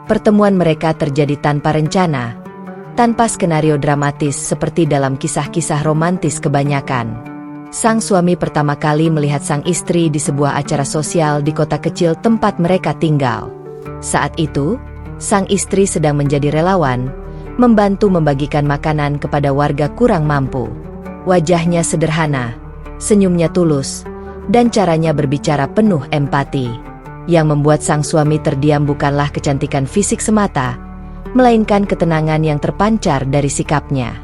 Pertemuan mereka terjadi tanpa rencana, tanpa skenario dramatis seperti dalam kisah-kisah romantis kebanyakan. Sang suami pertama kali melihat sang istri di sebuah acara sosial di kota kecil tempat mereka tinggal. Saat itu, sang istri sedang menjadi relawan, membantu membagikan makanan kepada warga kurang mampu. Wajahnya sederhana, senyumnya tulus, dan caranya berbicara penuh empati. Yang membuat sang suami terdiam bukanlah kecantikan fisik semata, melainkan ketenangan yang terpancar dari sikapnya.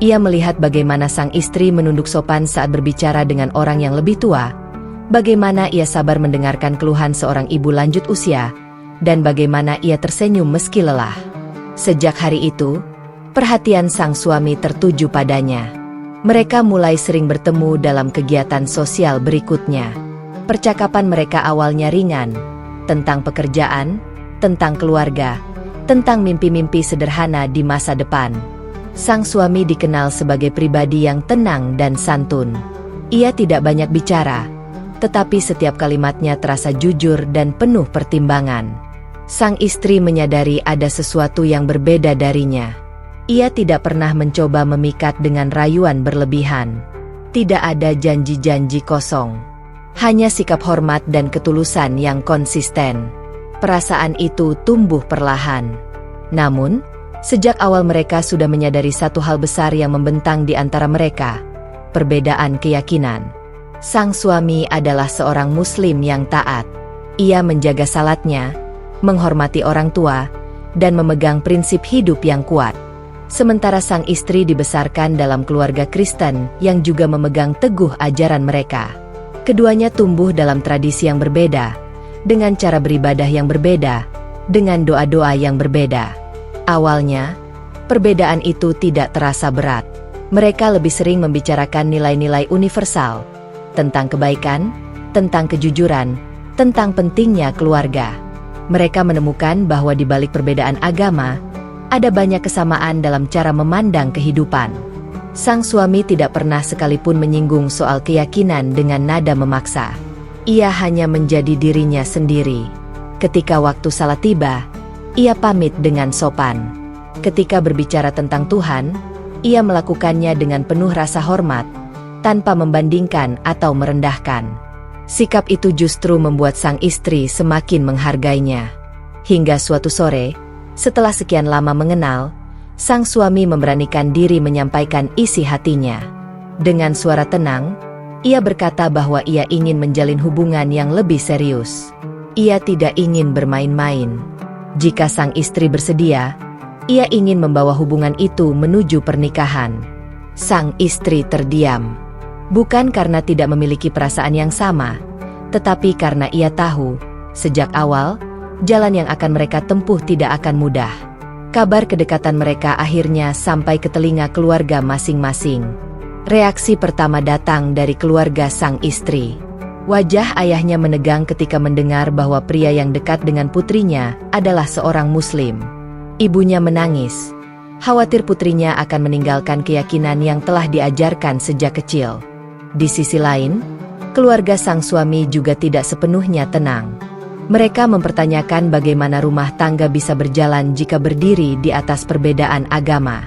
Ia melihat bagaimana sang istri menunduk sopan saat berbicara dengan orang yang lebih tua, bagaimana ia sabar mendengarkan keluhan seorang ibu lanjut usia, dan bagaimana ia tersenyum meski lelah. Sejak hari itu, perhatian sang suami tertuju padanya. Mereka mulai sering bertemu dalam kegiatan sosial berikutnya. Percakapan mereka awalnya ringan, tentang pekerjaan, tentang keluarga, tentang mimpi-mimpi sederhana di masa depan. Sang suami dikenal sebagai pribadi yang tenang dan santun. Ia tidak banyak bicara, tetapi setiap kalimatnya terasa jujur dan penuh pertimbangan. Sang istri menyadari ada sesuatu yang berbeda darinya. Ia tidak pernah mencoba memikat dengan rayuan berlebihan. Tidak ada janji-janji kosong. Hanya sikap hormat dan ketulusan yang konsisten. Perasaan itu tumbuh perlahan. Namun, sejak awal mereka sudah menyadari satu hal besar yang membentang di antara mereka, perbedaan keyakinan. Sang suami adalah seorang Muslim yang taat. Ia menjaga salatnya, menghormati orang tua, dan memegang prinsip hidup yang kuat. Sementara sang istri dibesarkan dalam keluarga Kristen yang juga memegang teguh ajaran mereka. Keduanya tumbuh dalam tradisi yang berbeda, dengan cara beribadah yang berbeda, dengan doa-doa yang berbeda. Awalnya, perbedaan itu tidak terasa berat. Mereka lebih sering membicarakan nilai-nilai universal, tentang kebaikan, tentang kejujuran, tentang pentingnya keluarga. Mereka menemukan bahwa di balik perbedaan agama, ada banyak kesamaan dalam cara memandang kehidupan. Sang suami tidak pernah sekalipun menyinggung soal keyakinan dengan nada memaksa. Ia hanya menjadi dirinya sendiri. Ketika waktu salat tiba, ia pamit dengan sopan. Ketika berbicara tentang Tuhan, ia melakukannya dengan penuh rasa hormat, tanpa membandingkan atau merendahkan. Sikap itu justru membuat sang istri semakin menghargainya. Hingga suatu sore, setelah sekian lama mengenal, sang suami memberanikan diri menyampaikan isi hatinya. Dengan suara tenang, ia berkata bahwa ia ingin menjalin hubungan yang lebih serius. Ia tidak ingin bermain-main. Jika sang istri bersedia, ia ingin membawa hubungan itu menuju pernikahan. Sang istri terdiam. Bukan karena tidak memiliki perasaan yang sama, tetapi karena ia tahu, sejak awal, jalan yang akan mereka tempuh tidak akan mudah. Kabar kedekatan mereka akhirnya sampai ke telinga keluarga masing-masing. Reaksi pertama datang dari keluarga sang istri. Wajah ayahnya menegang ketika mendengar bahwa pria yang dekat dengan putrinya adalah seorang Muslim. Ibunya menangis, khawatir putrinya akan meninggalkan keyakinan yang telah diajarkan sejak kecil. Di sisi lain, keluarga sang suami juga tidak sepenuhnya tenang. Mereka mempertanyakan bagaimana rumah tangga bisa berjalan jika berdiri di atas perbedaan agama.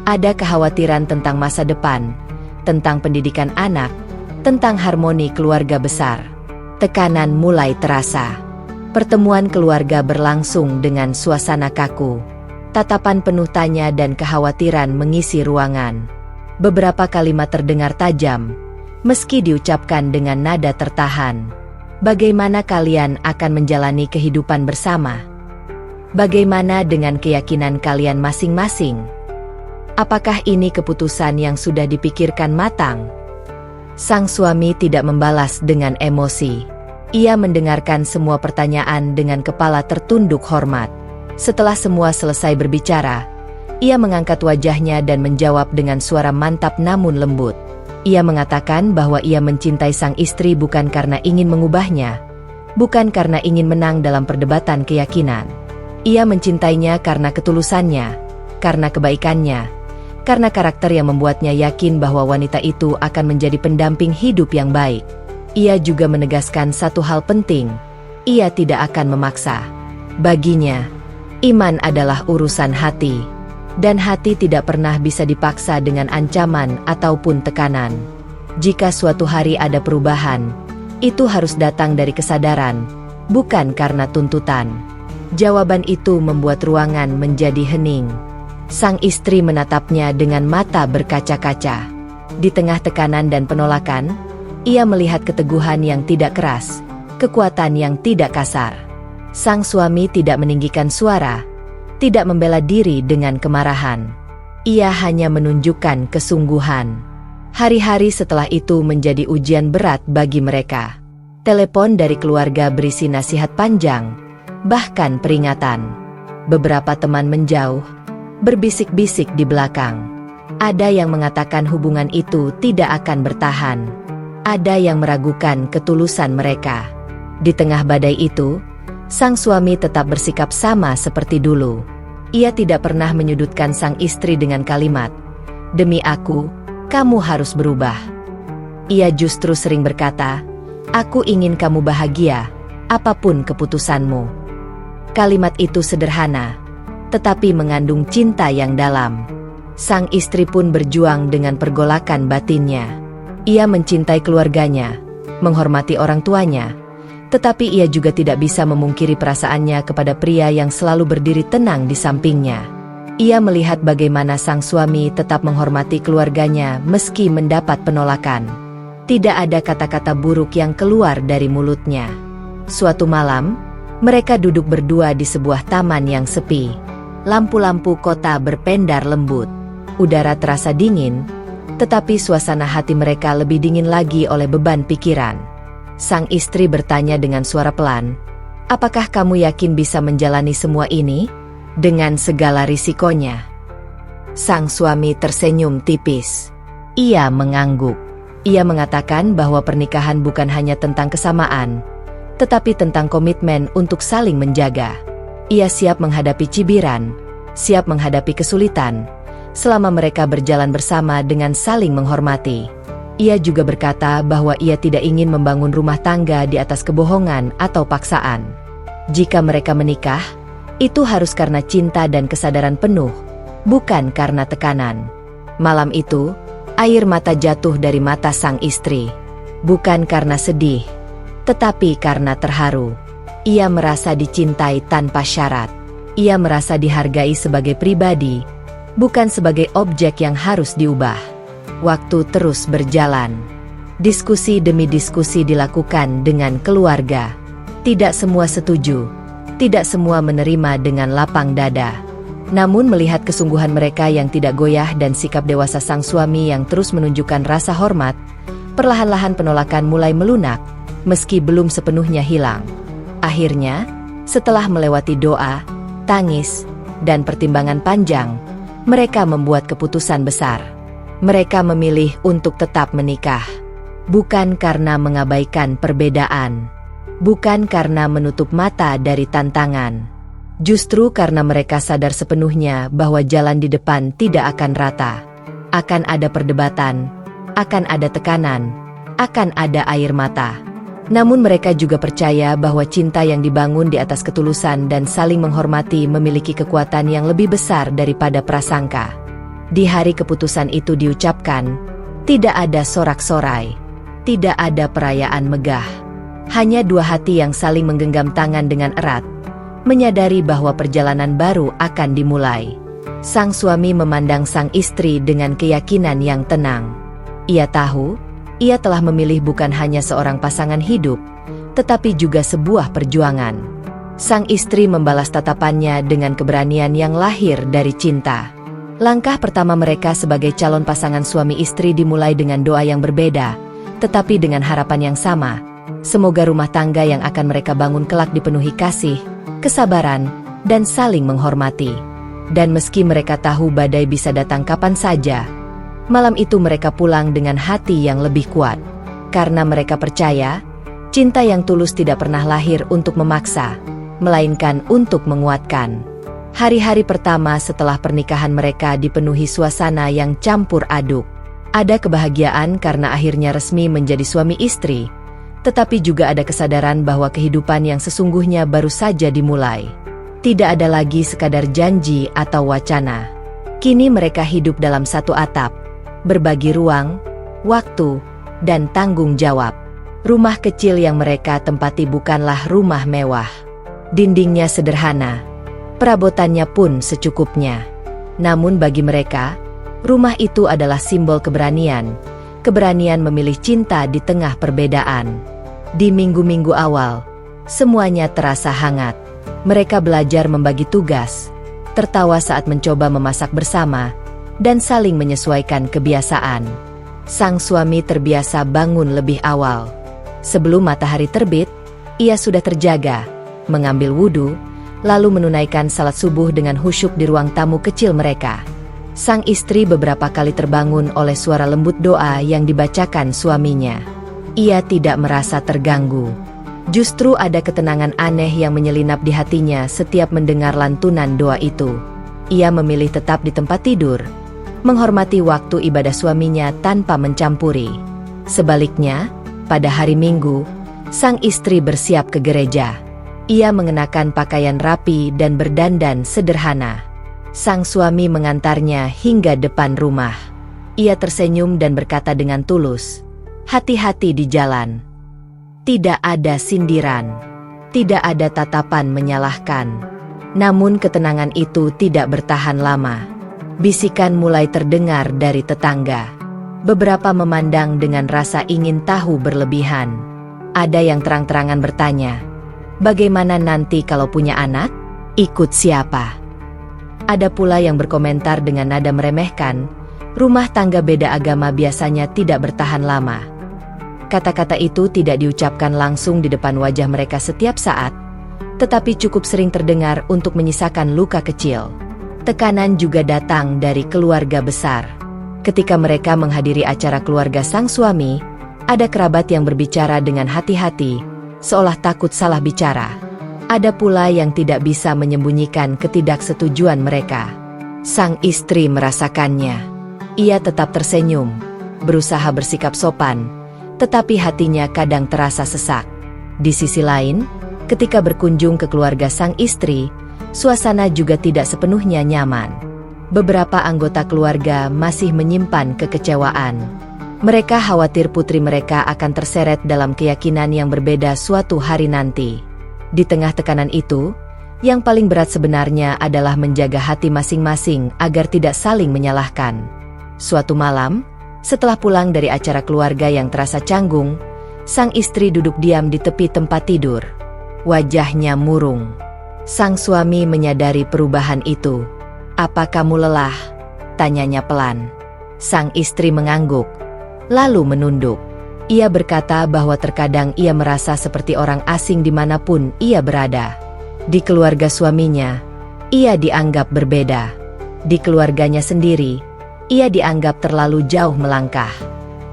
Ada kekhawatiran tentang masa depan, tentang pendidikan anak, tentang harmoni keluarga besar. Tekanan mulai terasa. Pertemuan keluarga berlangsung dengan suasana kaku. Tatapan penuh tanya dan kekhawatiran mengisi ruangan. Beberapa kalimat terdengar tajam, meski diucapkan dengan nada tertahan. Bagaimana kalian akan menjalani kehidupan bersama? Bagaimana dengan keyakinan kalian masing-masing? Apakah ini keputusan yang sudah dipikirkan matang? Sang suami tidak membalas dengan emosi. Ia mendengarkan semua pertanyaan dengan kepala tertunduk hormat. Setelah semua selesai berbicara, ia mengangkat wajahnya dan menjawab dengan suara mantap namun lembut. Ia mengatakan bahwa ia mencintai sang istri bukan karena ingin mengubahnya, bukan karena ingin menang dalam perdebatan keyakinan. Ia mencintainya karena ketulusannya, karena kebaikannya, karena karakter yang membuatnya yakin bahwa wanita itu akan menjadi pendamping hidup yang baik. Ia juga menegaskan satu hal penting, ia tidak akan memaksa. Baginya, iman adalah urusan hati, dan hati tidak pernah bisa dipaksa dengan ancaman ataupun tekanan. Jika suatu hari ada perubahan, itu harus datang dari kesadaran, bukan karena tuntutan. Jawaban itu membuat ruangan menjadi hening. Sang istri menatapnya dengan mata berkaca-kaca. Di tengah tekanan dan penolakan, ia melihat keteguhan yang tidak keras, kekuatan yang tidak kasar. Sang suami tidak meninggikan suara, tidak membela diri dengan kemarahan. Ia hanya menunjukkan kesungguhan. Hari-hari setelah itu menjadi ujian berat bagi mereka. Telepon dari keluarga berisi nasihat panjang, bahkan peringatan. Beberapa teman menjauh, berbisik-bisik di belakang. Ada yang mengatakan hubungan itu tidak akan bertahan. Ada yang meragukan ketulusan mereka. Di tengah badai itu, sang suami tetap bersikap sama seperti dulu. Ia tidak pernah menyudutkan sang istri dengan kalimat, "Demi aku, kamu harus berubah." Ia justru sering berkata, "Aku ingin kamu bahagia, apapun keputusanmu." Kalimat itu sederhana, tetapi mengandung cinta yang dalam. Sang istri pun berjuang dengan pergolakan batinnya. Ia mencintai keluarganya, menghormati orang tuanya, tetapi ia juga tidak bisa memungkiri perasaannya kepada pria yang selalu berdiri tenang di sampingnya. Ia melihat bagaimana sang suami tetap menghormati keluarganya meski mendapat penolakan. Tidak ada kata-kata buruk yang keluar dari mulutnya. Suatu malam, mereka duduk berdua di sebuah taman yang sepi. Lampu-lampu kota berpendar lembut. Udara terasa dingin, tetapi suasana hati mereka lebih dingin lagi oleh beban pikiran. Sang istri bertanya dengan suara pelan, "Apakah kamu yakin bisa menjalani semua ini? Dengan segala risikonya?" Sang suami tersenyum tipis. Ia mengangguk. Ia mengatakan bahwa pernikahan bukan hanya tentang kesamaan, tetapi tentang komitmen untuk saling menjaga. Ia siap menghadapi cibiran, siap menghadapi kesulitan, selama mereka berjalan bersama dengan saling menghormati. Ia juga berkata bahwa ia tidak ingin membangun rumah tangga di atas kebohongan atau paksaan. Jika mereka menikah, itu harus karena cinta dan kesadaran penuh, bukan karena tekanan. Malam itu, air mata jatuh dari mata sang istri. Bukan karena sedih, tetapi karena terharu. Ia merasa dicintai tanpa syarat. Ia merasa dihargai sebagai pribadi, bukan sebagai objek yang harus diubah. Waktu terus berjalan. Diskusi demi diskusi dilakukan dengan keluarga. Tidak semua setuju, tidak semua menerima dengan lapang dada. Namun melihat kesungguhan mereka yang tidak goyah dan sikap dewasa sang suami yang terus menunjukkan rasa hormat, perlahan-lahan penolakan mulai melunak, meski belum sepenuhnya hilang. Akhirnya, setelah melewati doa, tangis, dan pertimbangan panjang, mereka membuat keputusan besar. Mereka memilih untuk tetap menikah. Bukan karena mengabaikan perbedaan. Bukan karena menutup mata dari tantangan. Justru karena mereka sadar sepenuhnya bahwa jalan di depan tidak akan rata. Akan ada perdebatan, akan ada tekanan, akan ada air mata. Namun mereka juga percaya bahwa cinta yang dibangun di atas ketulusan dan saling menghormati memiliki kekuatan yang lebih besar daripada prasangka. Di hari keputusan itu diucapkan, tidak ada sorak-sorai, tidak ada perayaan megah. Hanya dua hati yang saling menggenggam tangan dengan erat, menyadari bahwa perjalanan baru akan dimulai. Sang suami memandang sang istri dengan keyakinan yang tenang. Ia tahu, ia telah memilih bukan hanya seorang pasangan hidup, tetapi juga sebuah perjuangan. Sang istri membalas tatapannya dengan keberanian yang lahir dari cinta. Langkah pertama mereka sebagai calon pasangan suami istri dimulai dengan doa yang berbeda, tetapi dengan harapan yang sama. Semoga rumah tangga yang akan mereka bangun kelak dipenuhi kasih, kesabaran, dan saling menghormati. Dan meski mereka tahu badai bisa datang kapan saja, Malam itu mereka pulang dengan hati yang lebih kuat. Karena mereka percaya, cinta yang tulus tidak pernah lahir untuk memaksa, melainkan untuk menguatkan. Hari-hari pertama setelah pernikahan mereka dipenuhi suasana yang campur aduk. Ada kebahagiaan karena akhirnya resmi menjadi suami istri, tetapi juga ada kesadaran bahwa kehidupan yang sesungguhnya baru saja dimulai. Tidak ada lagi sekadar janji atau wacana. Kini mereka hidup dalam satu atap, berbagi ruang, waktu, dan tanggung jawab. Rumah kecil yang mereka tempati bukanlah rumah mewah. Dindingnya sederhana, perabotannya pun secukupnya. Namun bagi mereka, rumah itu adalah simbol keberanian, keberanian memilih cinta di tengah perbedaan. Di minggu-minggu awal, semuanya terasa hangat. Mereka belajar membagi tugas, tertawa saat mencoba memasak bersama, dan saling menyesuaikan kebiasaan. Sang suami terbiasa bangun lebih awal. Sebelum matahari terbit, ia sudah terjaga, mengambil wudhu, lalu menunaikan salat subuh dengan khusyuk di ruang tamu kecil mereka. Sang istri beberapa kali terbangun oleh suara lembut doa yang dibacakan suaminya. Ia tidak merasa terganggu. Justru ada ketenangan aneh yang menyelinap di hatinya setiap mendengar lantunan doa itu. Ia memilih tetap di tempat tidur, menghormati waktu ibadah suaminya tanpa mencampuri. Sebaliknya, pada hari Minggu, sang istri bersiap ke gereja. Ia mengenakan pakaian rapi dan berdandan sederhana. Sang suami mengantarnya hingga depan rumah. Ia tersenyum dan berkata dengan tulus, "Hati-hati di jalan." Tidak ada sindiran, tidak ada tatapan menyalahkan. Namun ketenangan itu tidak bertahan lama. Bisikan mulai terdengar dari tetangga. Beberapa memandang dengan rasa ingin tahu berlebihan. Ada yang terang-terangan bertanya, "Bagaimana nanti kalau punya anak? Ikut siapa?" Ada pula yang berkomentar dengan nada meremehkan, "Rumah tangga beda agama biasanya tidak bertahan lama." Kata-kata itu tidak diucapkan langsung di depan wajah mereka setiap saat, tetapi cukup sering terdengar untuk menyisakan luka kecil. Tekanan juga datang dari keluarga besar. Ketika mereka menghadiri acara keluarga sang suami, ada kerabat yang berbicara dengan hati-hati, seolah takut salah bicara. Ada pula yang tidak bisa menyembunyikan ketidaksetujuan mereka. Sang istri merasakannya. Ia tetap tersenyum, berusaha bersikap sopan, tetapi hatinya kadang terasa sesak. Di sisi lain, ketika berkunjung ke keluarga sang istri, suasana juga tidak sepenuhnya nyaman. Beberapa anggota keluarga masih menyimpan kekecewaan. Mereka khawatir putri mereka akan terseret dalam keyakinan yang berbeda suatu hari nanti. Di tengah tekanan itu, yang paling berat sebenarnya adalah menjaga hati masing-masing agar tidak saling menyalahkan. Suatu malam, setelah pulang dari acara keluarga yang terasa canggung, sang istri duduk diam di tepi tempat tidur. Wajahnya murung. Sang suami menyadari perubahan itu. "Apa kamu lelah?" tanyanya pelan. Sang istri mengangguk, lalu menunduk. Ia berkata bahwa terkadang ia merasa seperti orang asing dimanapun ia berada. Di keluarga suaminya, ia dianggap berbeda. Di keluarganya sendiri, ia dianggap terlalu jauh melangkah.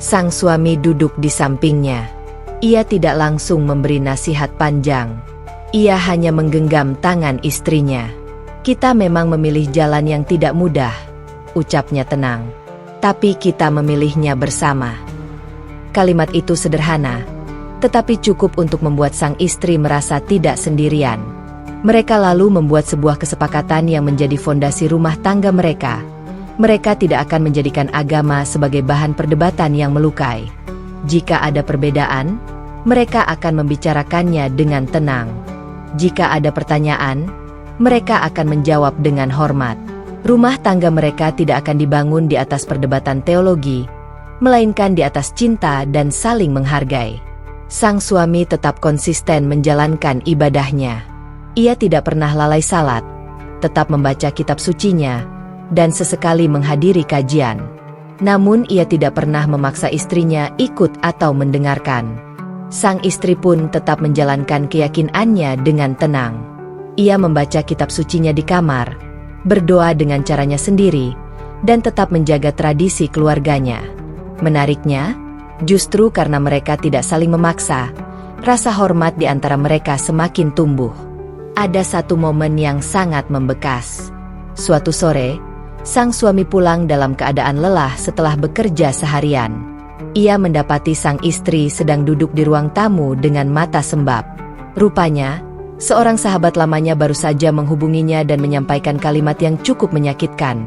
Sang suami duduk di sampingnya. Ia tidak langsung memberi nasihat panjang. Ia hanya menggenggam tangan istrinya. "Kita memang memilih jalan yang tidak mudah," ucapnya tenang. "Tapi kita memilihnya bersama." Kalimat itu sederhana, tetapi cukup untuk membuat sang istri merasa tidak sendirian. Mereka lalu membuat sebuah kesepakatan yang menjadi fondasi rumah tangga mereka. Mereka tidak akan menjadikan agama sebagai bahan perdebatan yang melukai. Jika ada perbedaan, mereka akan membicarakannya dengan tenang. Jika ada pertanyaan, mereka akan menjawab dengan hormat. Rumah tangga mereka tidak akan dibangun di atas perdebatan teologi, melainkan di atas cinta dan saling menghargai. Sang suami tetap konsisten menjalankan ibadahnya. Ia tidak pernah lalai salat, tetap membaca kitab sucinya, dan sesekali menghadiri kajian. Namun ia tidak pernah memaksa istrinya ikut atau mendengarkan. Sang istri pun tetap menjalankan keyakinannya dengan tenang. Ia membaca kitab sucinya di kamar, berdoa dengan caranya sendiri, dan tetap menjaga tradisi keluarganya. Menariknya, justru karena mereka tidak saling memaksa, rasa hormat di antara mereka semakin tumbuh. Ada satu momen yang sangat membekas. Suatu sore, sang suami pulang dalam keadaan lelah setelah bekerja seharian. Ia mendapati sang istri sedang duduk di ruang tamu dengan mata sembab. Rupanya, seorang sahabat lamanya baru saja menghubunginya dan menyampaikan kalimat yang cukup menyakitkan,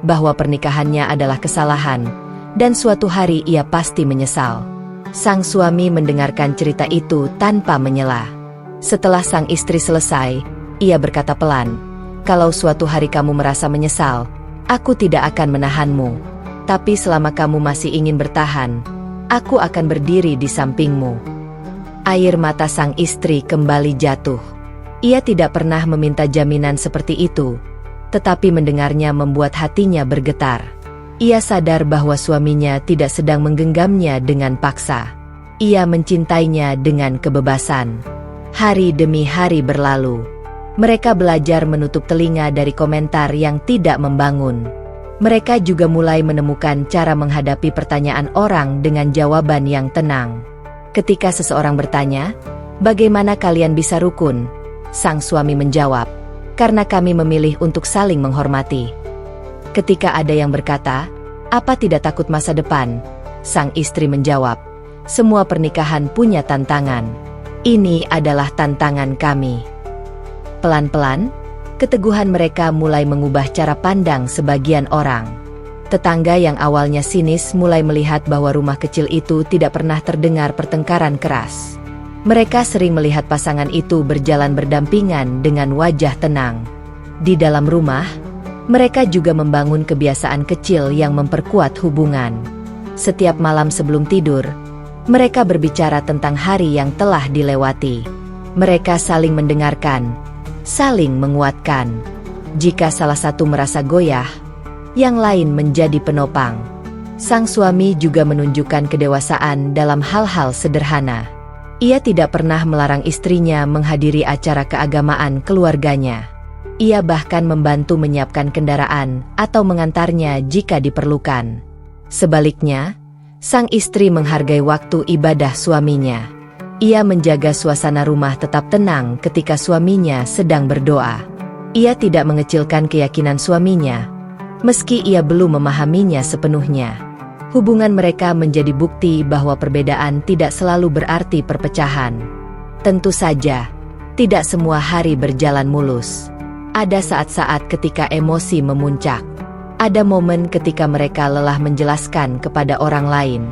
bahwa pernikahannya adalah kesalahan, dan suatu hari ia pasti menyesal. Sang suami mendengarkan cerita itu tanpa menyela. Setelah sang istri selesai, ia berkata pelan, "Kalau suatu hari kamu merasa menyesal, aku tidak akan menahanmu. Tapi selama kamu masih ingin bertahan, aku akan berdiri di sampingmu." Air mata sang istri kembali jatuh. Ia tidak pernah meminta jaminan seperti itu, tetapi mendengarnya membuat hatinya bergetar. Ia sadar bahwa suaminya tidak sedang menggenggamnya dengan paksa. Ia mencintainya dengan kebebasan. Hari demi hari berlalu. Mereka belajar menutup telinga dari komentar yang tidak membangun. Mereka juga mulai menemukan cara menghadapi pertanyaan orang dengan jawaban yang tenang. Ketika seseorang bertanya, "Bagaimana kalian bisa rukun?" Sang suami menjawab, "Karena kami memilih untuk saling menghormati." Ketika ada yang berkata, "Apa tidak takut masa depan?" Sang istri menjawab, "Semua pernikahan punya tantangan. Ini adalah tantangan kami." Pelan-pelan, keteguhan mereka mulai mengubah cara pandang sebagian orang. Tetangga yang awalnya sinis mulai melihat bahwa rumah kecil itu tidak pernah terdengar pertengkaran keras. Mereka sering melihat pasangan itu berjalan berdampingan dengan wajah tenang. Di dalam rumah, mereka juga membangun kebiasaan kecil yang memperkuat hubungan. Setiap malam sebelum tidur, mereka berbicara tentang hari yang telah dilewati. Mereka saling mendengarkan, saling menguatkan. Jika salah satu merasa goyah, yang lain menjadi penopang. Sang suami juga menunjukkan kedewasaan dalam hal-hal sederhana. Ia tidak pernah melarang istrinya menghadiri acara keagamaan keluarganya. Ia bahkan membantu menyiapkan kendaraan atau mengantarnya jika diperlukan. Sebaliknya, sang istri menghargai waktu ibadah suaminya. Ia menjaga suasana rumah tetap tenang ketika suaminya sedang berdoa. Ia tidak mengecilkan keyakinan suaminya, meski ia belum memahaminya sepenuhnya. Hubungan mereka menjadi bukti bahwa perbedaan tidak selalu berarti perpecahan. Tentu saja, tidak semua hari berjalan mulus. Ada saat-saat ketika emosi memuncak. Ada momen ketika mereka lelah menjelaskan kepada orang lain.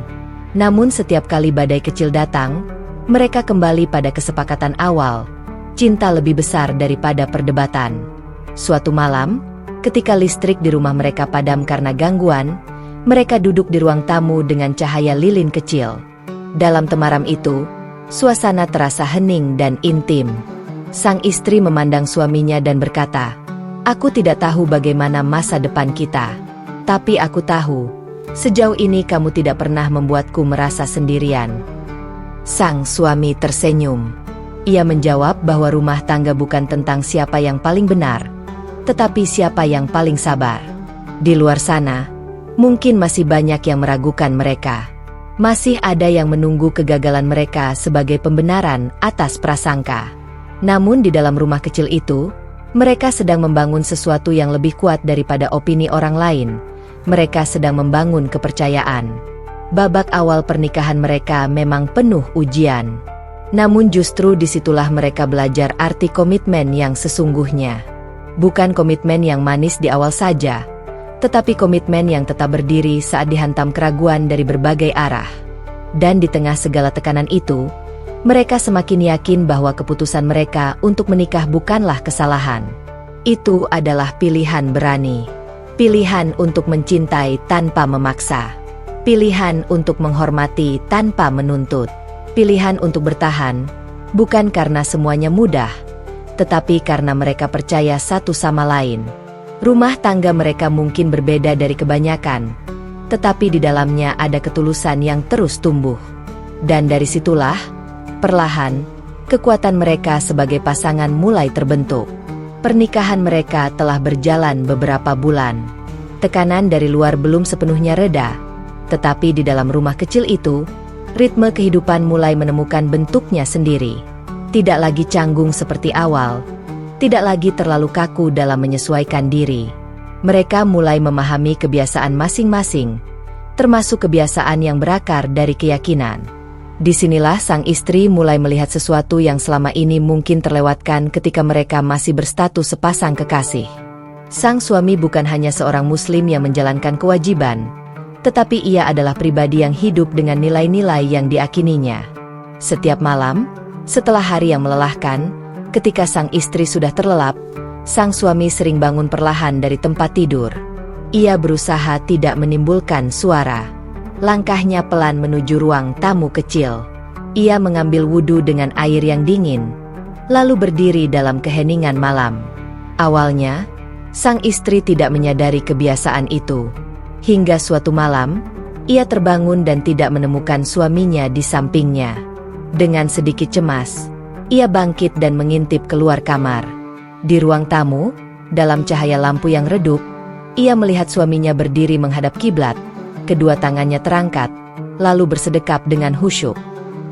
Namun setiap kali badai kecil datang, mereka kembali pada kesepakatan awal. Cinta lebih besar daripada perdebatan. Suatu malam, ketika listrik di rumah mereka padam karena gangguan, mereka duduk di ruang tamu dengan cahaya lilin kecil. Dalam temaram itu, suasana terasa hening dan intim. Sang istri memandang suaminya dan berkata, "Aku tidak tahu bagaimana masa depan kita. Tapi aku tahu, sejauh ini kamu tidak pernah membuatku merasa sendirian." Sang suami tersenyum. Ia menjawab bahwa rumah tangga bukan tentang siapa yang paling benar, tetapi siapa yang paling sabar. Di luar sana, mungkin masih banyak yang meragukan mereka. Masih ada yang menunggu kegagalan mereka sebagai pembenaran atas prasangka. Namun di dalam rumah kecil itu, mereka sedang membangun sesuatu yang lebih kuat daripada opini orang lain. Mereka sedang membangun kepercayaan. Babak awal pernikahan mereka memang penuh ujian. Namun justru disitulah mereka belajar arti komitmen yang sesungguhnya. Bukan komitmen yang manis di awal saja, tetapi komitmen yang tetap berdiri saat dihantam keraguan dari berbagai arah. Dan di tengah segala tekanan itu, mereka semakin yakin bahwa keputusan mereka untuk menikah bukanlah kesalahan. Itu adalah pilihan berani. Pilihan untuk mencintai tanpa memaksa. Pilihan untuk menghormati tanpa menuntut. Pilihan untuk bertahan, bukan karena semuanya mudah, tetapi karena mereka percaya satu sama lain. Rumah tangga mereka mungkin berbeda dari kebanyakan, tetapi di dalamnya ada ketulusan yang terus tumbuh. Dan dari situlah, perlahan, kekuatan mereka sebagai pasangan mulai terbentuk. Pernikahan mereka telah berjalan beberapa bulan. Tekanan dari luar belum sepenuhnya reda, tetapi di dalam rumah kecil itu, ritme kehidupan mulai menemukan bentuknya sendiri. Tidak lagi canggung seperti awal, tidak lagi terlalu kaku dalam menyesuaikan diri. Mereka mulai memahami kebiasaan masing-masing, termasuk kebiasaan yang berakar dari keyakinan. Disinilah sang istri mulai melihat sesuatu yang selama ini mungkin terlewatkan ketika mereka masih berstatus sepasang kekasih. Sang suami bukan hanya seorang muslim yang menjalankan kewajiban, tetapi ia adalah pribadi yang hidup dengan nilai-nilai yang diakininya. Setiap malam, setelah hari yang melelahkan, ketika sang istri sudah terlelap, sang suami sering bangun perlahan dari tempat tidur. Ia berusaha tidak menimbulkan suara. Langkahnya pelan menuju ruang tamu kecil. Ia mengambil wudhu dengan air yang dingin, lalu berdiri dalam keheningan malam. Awalnya, sang istri tidak menyadari kebiasaan itu. Hingga suatu malam, ia terbangun dan tidak menemukan suaminya di sampingnya. Dengan sedikit cemas, ia bangkit dan mengintip keluar kamar. Di ruang tamu, dalam cahaya lampu yang redup, ia melihat suaminya berdiri menghadap kiblat. Kedua tangannya terangkat, lalu bersedekap dengan khusyuk.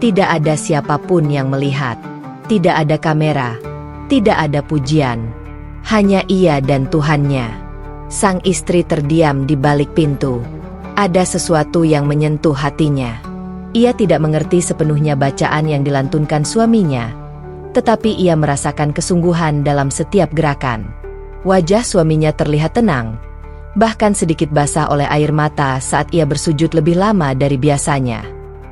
Tidak ada siapapun yang melihat. Tidak ada kamera. Tidak ada pujian. Hanya ia dan Tuhannya. Sang istri terdiam di balik pintu. Ada sesuatu yang menyentuh hatinya. Ia tidak mengerti sepenuhnya bacaan yang dilantunkan suaminya, tetapi ia merasakan kesungguhan dalam setiap gerakan. Wajah suaminya terlihat tenang, bahkan sedikit basah oleh air mata saat ia bersujud lebih lama dari biasanya.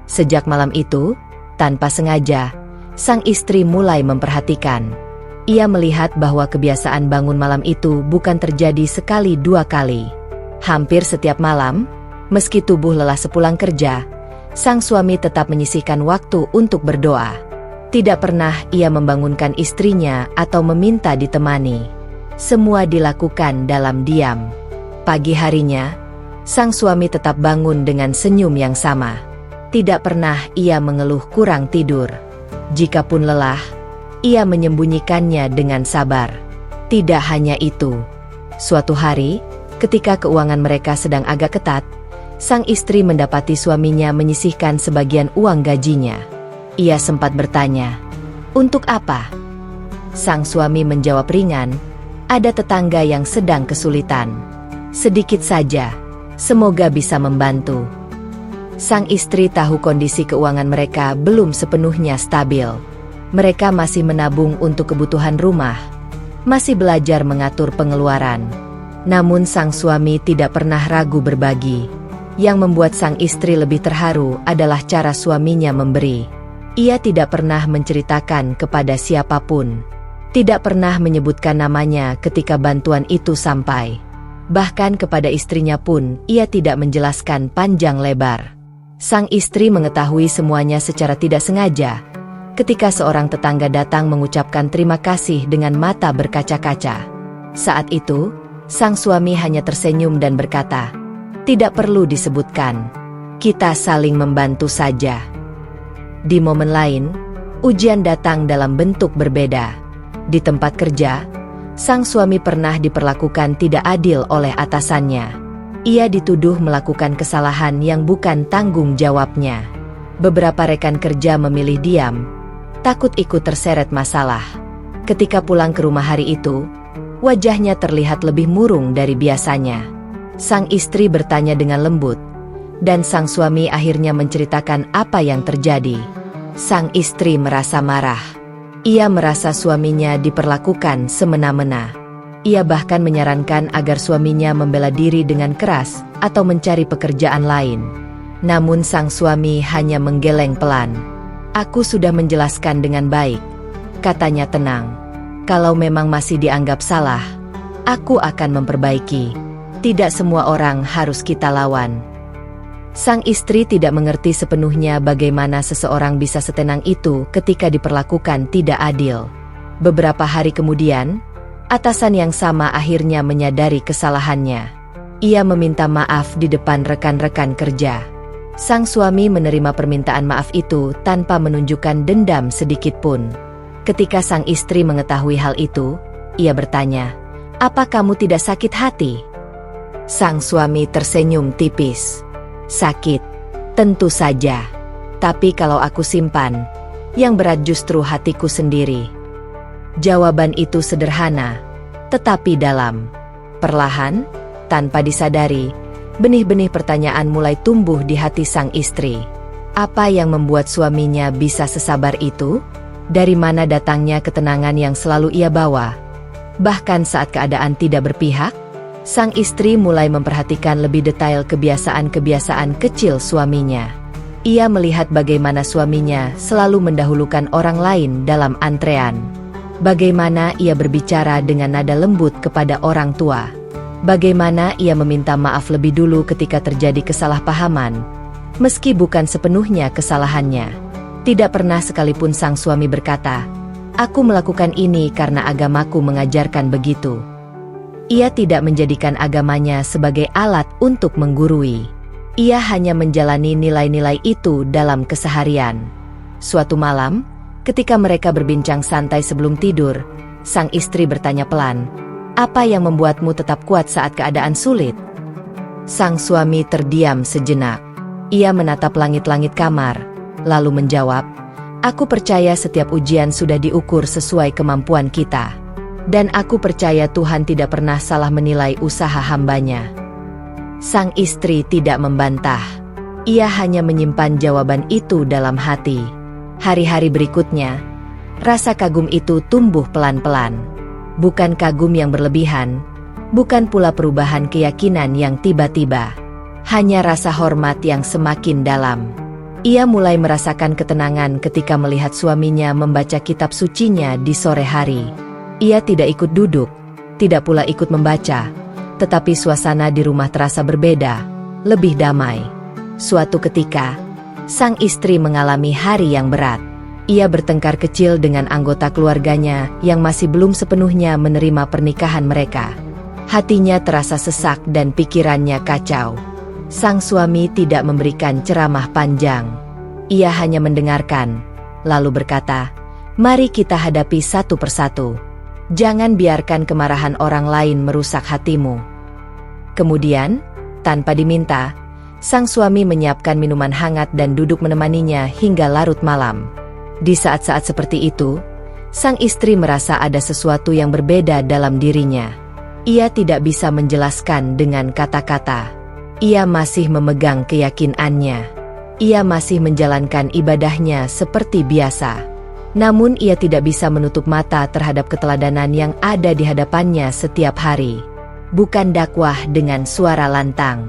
Sejak malam itu, tanpa sengaja, sang istri mulai memperhatikan. Ia melihat bahwa kebiasaan bangun malam itu bukan terjadi sekali dua kali. Hampir setiap malam, meski tubuh lelah sepulang kerja, sang suami tetap menyisihkan waktu untuk berdoa. Tidak pernah ia membangunkan istrinya atau meminta ditemani. Semua dilakukan dalam diam. Pagi harinya, sang suami tetap bangun dengan senyum yang sama. Tidak pernah ia mengeluh kurang tidur. Jikapun lelah, ia menyembunyikannya dengan sabar. Tidak hanya itu. Suatu hari, ketika keuangan mereka sedang agak ketat, sang istri mendapati suaminya menyisihkan sebagian uang gajinya. Ia sempat bertanya, "Untuk apa?" Sang suami menjawab ringan, "Ada tetangga yang sedang kesulitan. Sedikit saja, semoga bisa membantu." Sang istri tahu kondisi keuangan mereka belum sepenuhnya stabil. Mereka masih menabung untuk kebutuhan rumah, masih belajar mengatur pengeluaran. Namun sang suami tidak pernah ragu berbagi. Yang membuat sang istri lebih terharu adalah cara suaminya memberi. Ia tidak pernah menceritakan kepada siapapun. Tidak pernah menyebutkan namanya ketika bantuan itu sampai. Bahkan kepada istrinya pun ia tidak menjelaskan panjang lebar. Sang istri mengetahui semuanya secara tidak sengaja ketika seorang tetangga datang mengucapkan terima kasih dengan mata berkaca-kaca. Saat itu, sang suami hanya tersenyum dan berkata, "Tidak perlu disebutkan. Kita saling membantu saja." Di momen lain, ujian datang dalam bentuk berbeda. Di tempat kerja, sang suami pernah diperlakukan tidak adil oleh atasannya. Ia dituduh melakukan kesalahan yang bukan tanggung jawabnya. Beberapa rekan kerja memilih diam, takut ikut terseret masalah. Ketika pulang ke rumah hari itu, wajahnya terlihat lebih murung dari biasanya. Sang istri bertanya dengan lembut, dan sang suami akhirnya menceritakan apa yang terjadi. Sang istri merasa marah. Ia merasa suaminya diperlakukan semena-mena. Ia bahkan menyarankan agar suaminya membela diri dengan keras atau mencari pekerjaan lain. Namun sang suami hanya menggeleng pelan. "Aku sudah menjelaskan dengan baik," katanya tenang. "Kalau memang masih dianggap salah, aku akan memperbaiki. Tidak semua orang harus kita lawan." Sang istri tidak mengerti sepenuhnya bagaimana seseorang bisa setenang itu ketika diperlakukan tidak adil. Beberapa hari kemudian, atasan yang sama akhirnya menyadari kesalahannya. Ia meminta maaf di depan rekan-rekan kerja. Sang suami menerima permintaan maaf itu tanpa menunjukkan dendam sedikit pun. Ketika sang istri mengetahui hal itu, ia bertanya, "Apa kamu tidak sakit hati?" Sang suami tersenyum tipis. Sakit, tentu saja. Tapi kalau aku simpan, yang berat justru hatiku sendiri. Jawaban itu sederhana, tetapi dalam. Perlahan, tanpa disadari, benih-benih pertanyaan mulai tumbuh di hati sang istri. Apa yang membuat suaminya bisa sesabar itu? Dari mana datangnya ketenangan yang selalu ia bawa? Bahkan saat keadaan tidak berpihak, sang istri mulai memperhatikan lebih detail kebiasaan-kebiasaan kecil suaminya. Ia melihat bagaimana suaminya selalu mendahulukan orang lain dalam antrean. Bagaimana ia berbicara dengan nada lembut kepada orang tua. Bagaimana ia meminta maaf lebih dulu ketika terjadi kesalahpahaman, meski bukan sepenuhnya kesalahannya. Tidak pernah sekalipun sang suami berkata, "Aku melakukan ini karena agamaku mengajarkan begitu." Ia tidak menjadikan agamanya sebagai alat untuk menggurui. Ia hanya menjalani nilai-nilai itu dalam keseharian. Suatu malam, ketika mereka berbincang santai sebelum tidur, sang istri bertanya pelan, "Apa yang membuatmu tetap kuat saat keadaan sulit?" Sang suami terdiam sejenak. Ia menatap langit-langit kamar, lalu menjawab, "Aku percaya setiap ujian sudah diukur sesuai kemampuan kita. Dan aku percaya Tuhan tidak pernah salah menilai usaha hambanya." Sang istri tidak membantah. Ia hanya menyimpan jawaban itu dalam hati. Hari-hari berikutnya, rasa kagum itu tumbuh pelan-pelan. Bukan kagum yang berlebihan, bukan pula perubahan keyakinan yang tiba-tiba. Hanya rasa hormat yang semakin dalam. Ia mulai merasakan ketenangan ketika melihat suaminya membaca kitab sucinya di sore hari. Ia tidak ikut duduk, tidak pula ikut membaca, tetapi suasana di rumah terasa berbeda, lebih damai. Suatu ketika, sang istri mengalami hari yang berat. Ia bertengkar kecil dengan anggota keluarganya yang masih belum sepenuhnya menerima pernikahan mereka. Hatinya terasa sesak dan pikirannya kacau. Sang suami tidak memberikan ceramah panjang. Ia hanya mendengarkan, lalu berkata, "Mari kita hadapi satu persatu. Jangan biarkan kemarahan orang lain merusak hatimu." Kemudian, tanpa diminta, sang suami menyiapkan minuman hangat dan duduk menemaninya hingga larut malam. Di saat-saat seperti itu, sang istri merasa ada sesuatu yang berbeda dalam dirinya. Ia tidak bisa menjelaskan dengan kata-kata. Ia masih memegang keyakinannya. Ia masih menjalankan ibadahnya seperti biasa. Namun ia tidak bisa menutup mata terhadap keteladanan yang ada di hadapannya setiap hari. Bukan dakwah dengan suara lantang.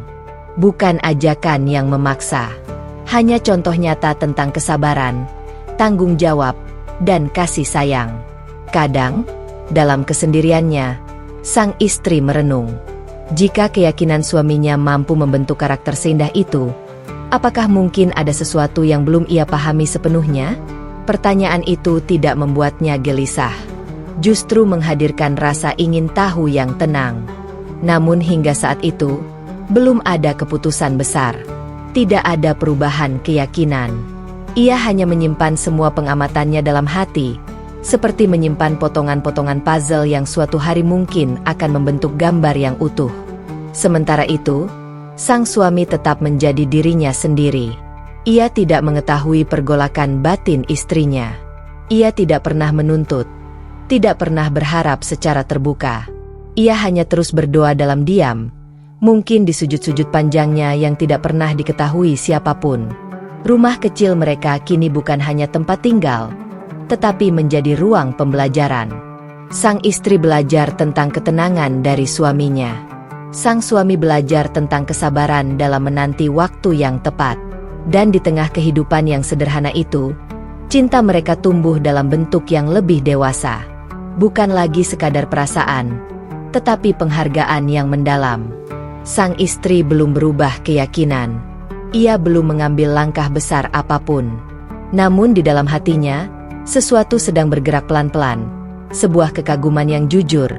Bukan ajakan yang memaksa. Hanya contoh nyata tentang kesabaran, tanggung jawab, dan kasih sayang. Kadang, dalam kesendiriannya, sang istri merenung. Jika keyakinan suaminya mampu membentuk karakter seindah itu, apakah mungkin ada sesuatu yang belum ia pahami sepenuhnya? Pertanyaan itu tidak membuatnya gelisah. Justru menghadirkan rasa ingin tahu yang tenang. Namun hingga saat itu, belum ada keputusan besar. Tidak ada perubahan keyakinan. Ia hanya menyimpan semua pengamatannya dalam hati, seperti menyimpan potongan-potongan puzzle yang suatu hari mungkin akan membentuk gambar yang utuh. Sementara itu, sang suami tetap menjadi dirinya sendiri. Ia tidak mengetahui pergolakan batin istrinya. Ia tidak pernah menuntut, tidak pernah berharap secara terbuka. Ia hanya terus berdoa dalam diam, mungkin di sujud-sujud panjangnya yang tidak pernah diketahui siapapun. Rumah kecil mereka kini bukan hanya tempat tinggal, tetapi menjadi ruang pembelajaran. Sang istri belajar tentang ketenangan dari suaminya. Sang suami belajar tentang kesabaran dalam menanti waktu yang tepat. Dan di tengah kehidupan yang sederhana itu, cinta mereka tumbuh dalam bentuk yang lebih dewasa. Bukan lagi sekadar perasaan, tetapi penghargaan yang mendalam. Sang istri belum berubah keyakinan. Ia belum mengambil langkah besar apapun. Namun di dalam hatinya, sesuatu sedang bergerak pelan-pelan. Sebuah kekaguman yang jujur,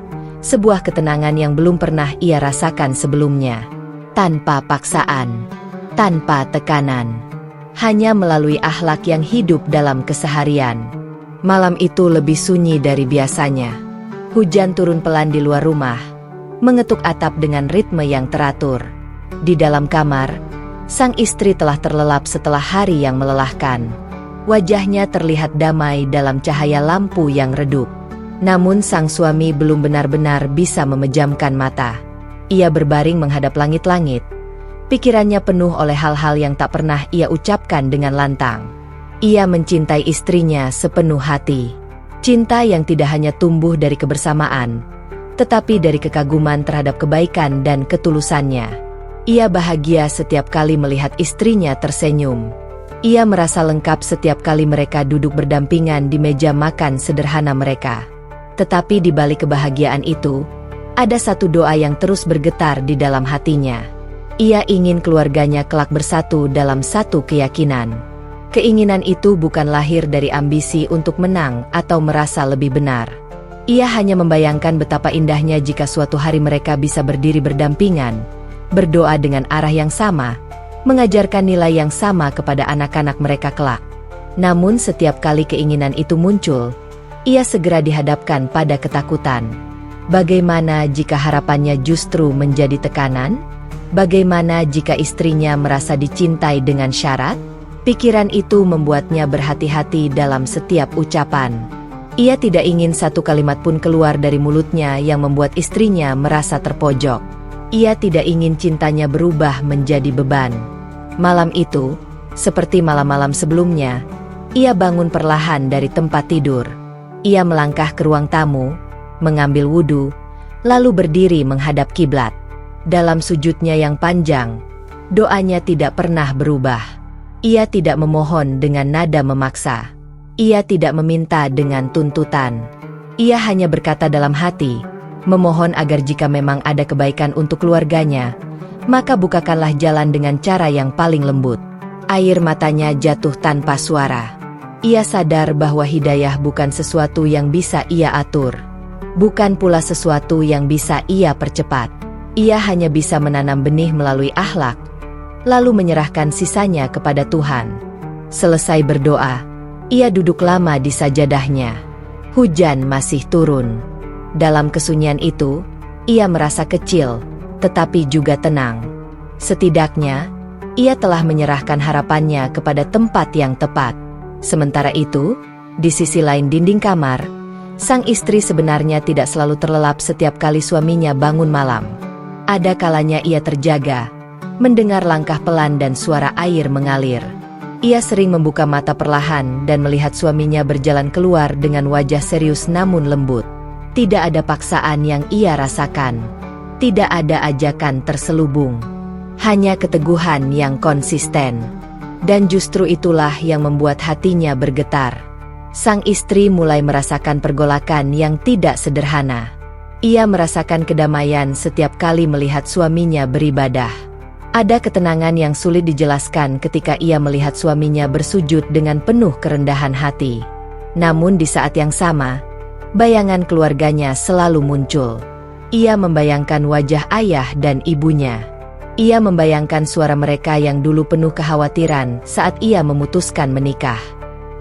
sebuah ketenangan yang belum pernah ia rasakan sebelumnya. Tanpa paksaan, tanpa tekanan, hanya melalui akhlak yang hidup dalam keseharian. Malam itu lebih sunyi dari biasanya. Hujan turun pelan di luar rumah, mengetuk atap dengan ritme yang teratur. Di dalam kamar, sang istri telah terlelap setelah hari yang melelahkan. Wajahnya terlihat damai dalam cahaya lampu yang redup. Namun sang suami belum benar-benar bisa memejamkan mata. Ia berbaring menghadap langit-langit. Pikirannya penuh oleh hal-hal yang tak pernah ia ucapkan dengan lantang. Ia mencintai istrinya sepenuh hati. Cinta yang tidak hanya tumbuh dari kebersamaan, tetapi dari kekaguman terhadap kebaikan dan ketulusannya. Ia bahagia setiap kali melihat istrinya tersenyum. Ia merasa lengkap setiap kali mereka duduk berdampingan di meja makan sederhana mereka. Tetapi di balik kebahagiaan itu, ada satu doa yang terus bergetar di dalam hatinya. Ia ingin keluarganya kelak bersatu dalam satu keyakinan. Keinginan itu bukan lahir dari ambisi untuk menang atau merasa lebih benar. Ia hanya membayangkan betapa indahnya jika suatu hari mereka bisa berdiri berdampingan, berdoa dengan arah yang sama, mengajarkan nilai yang sama kepada anak-anak mereka kelak. Namun setiap kali keinginan itu muncul, ia segera dihadapkan pada ketakutan. Bagaimana jika harapannya justru menjadi tekanan? Bagaimana jika istrinya merasa dicintai dengan syarat? Pikiran itu membuatnya berhati-hati dalam setiap ucapan. Ia tidak ingin satu kalimat pun keluar dari mulutnya yang membuat istrinya merasa terpojok. Ia tidak ingin cintanya berubah menjadi beban. Malam itu, seperti malam-malam sebelumnya, ia bangun perlahan dari tempat tidur. Ia melangkah ke ruang tamu, mengambil wudhu, lalu berdiri menghadap kiblat. Dalam sujudnya yang panjang, doanya tidak pernah berubah. Ia tidak memohon dengan nada memaksa. Ia tidak meminta dengan tuntutan. Ia hanya berkata dalam hati, memohon agar jika memang ada kebaikan untuk keluarganya, maka bukakanlah jalan dengan cara yang paling lembut. Air matanya jatuh tanpa suara. Ia sadar bahwa hidayah bukan sesuatu yang bisa ia atur. Bukan pula sesuatu yang bisa ia percepat. Ia hanya bisa menanam benih melalui akhlak, lalu menyerahkan sisanya kepada Tuhan. Selesai berdoa, ia duduk lama di sajadahnya. Hujan masih turun. Dalam kesunyian itu, ia merasa kecil, tetapi juga tenang. Setidaknya, ia telah menyerahkan harapannya kepada tempat yang tepat. Sementara itu, di sisi lain dinding kamar, sang istri sebenarnya tidak selalu terlelap setiap kali suaminya bangun malam. Ada kalanya ia terjaga, mendengar langkah pelan dan suara air mengalir. Ia sering membuka mata perlahan dan melihat suaminya berjalan keluar dengan wajah serius namun lembut. Tidak ada paksaan yang ia rasakan. Tidak ada ajakan terselubung. Hanya keteguhan yang konsisten. Dan justru itulah yang membuat hatinya bergetar. Sang istri mulai merasakan pergolakan yang tidak sederhana. Ia merasakan kedamaian setiap kali melihat suaminya beribadah. Ada ketenangan yang sulit dijelaskan ketika ia melihat suaminya bersujud dengan penuh kerendahan hati. Namun di saat yang sama, bayangan keluarganya selalu muncul. Ia membayangkan wajah ayah dan ibunya. Ia membayangkan suara mereka yang dulu penuh kekhawatiran saat ia memutuskan menikah.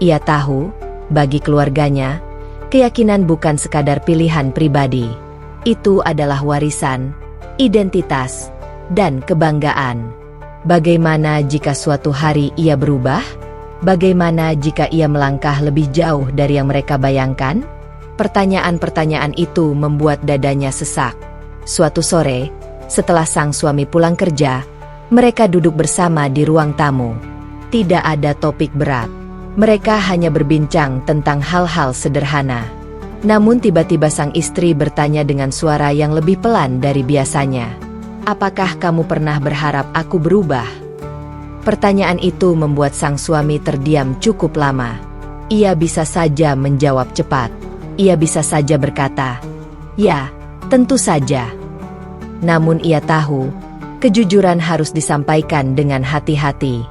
Ia tahu, bagi keluarganya, keyakinan bukan sekadar pilihan pribadi. Itu adalah warisan, identitas, dan kebanggaan. Bagaimana jika suatu hari ia berubah? Bagaimana jika ia melangkah lebih jauh dari yang mereka bayangkan? Pertanyaan-pertanyaan itu membuat dadanya sesak. Suatu sore, setelah sang suami pulang kerja, mereka duduk bersama di ruang tamu. Tidak ada topik berat. Mereka hanya berbincang tentang hal-hal sederhana. Namun tiba-tiba sang istri bertanya dengan suara yang lebih pelan dari biasanya. Apakah kamu pernah berharap aku berubah? Pertanyaan itu membuat sang suami terdiam cukup lama. Ia bisa saja menjawab cepat. Ia bisa saja berkata, "Ya, tentu saja." Namun ia tahu, kejujuran harus disampaikan dengan hati-hati.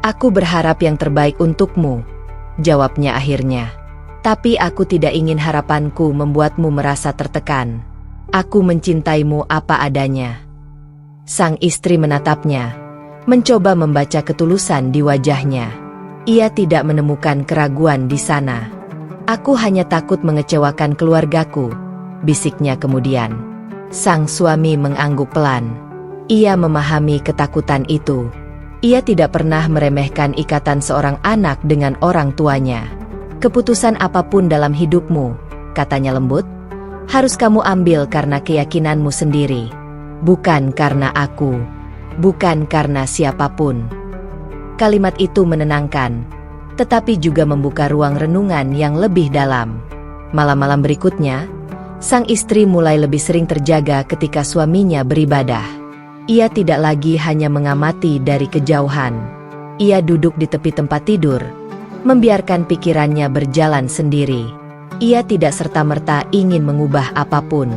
"Aku berharap yang terbaik untukmu," jawabnya akhirnya. "Tapi aku tidak ingin harapanku membuatmu merasa tertekan. Aku mencintaimu apa adanya." Sang istri menatapnya, mencoba membaca ketulusan di wajahnya. Ia tidak menemukan keraguan di sana. "Aku hanya takut mengecewakan keluargaku," bisiknya kemudian. Sang suami mengangguk pelan. Ia memahami ketakutan itu. Ia tidak pernah meremehkan ikatan seorang anak dengan orang tuanya. Keputusan apapun dalam hidupmu, katanya lembut, harus kamu ambil karena keyakinanmu sendiri. Bukan karena aku. Bukan karena siapapun. Kalimat itu menenangkan, tetapi juga membuka ruang renungan yang lebih dalam. Malam-malam berikutnya, sang istri mulai lebih sering terjaga ketika suaminya beribadah. Ia tidak lagi hanya mengamati dari kejauhan. Ia duduk di tepi tempat tidur, membiarkan pikirannya berjalan sendiri. Ia tidak serta-merta ingin mengubah apapun.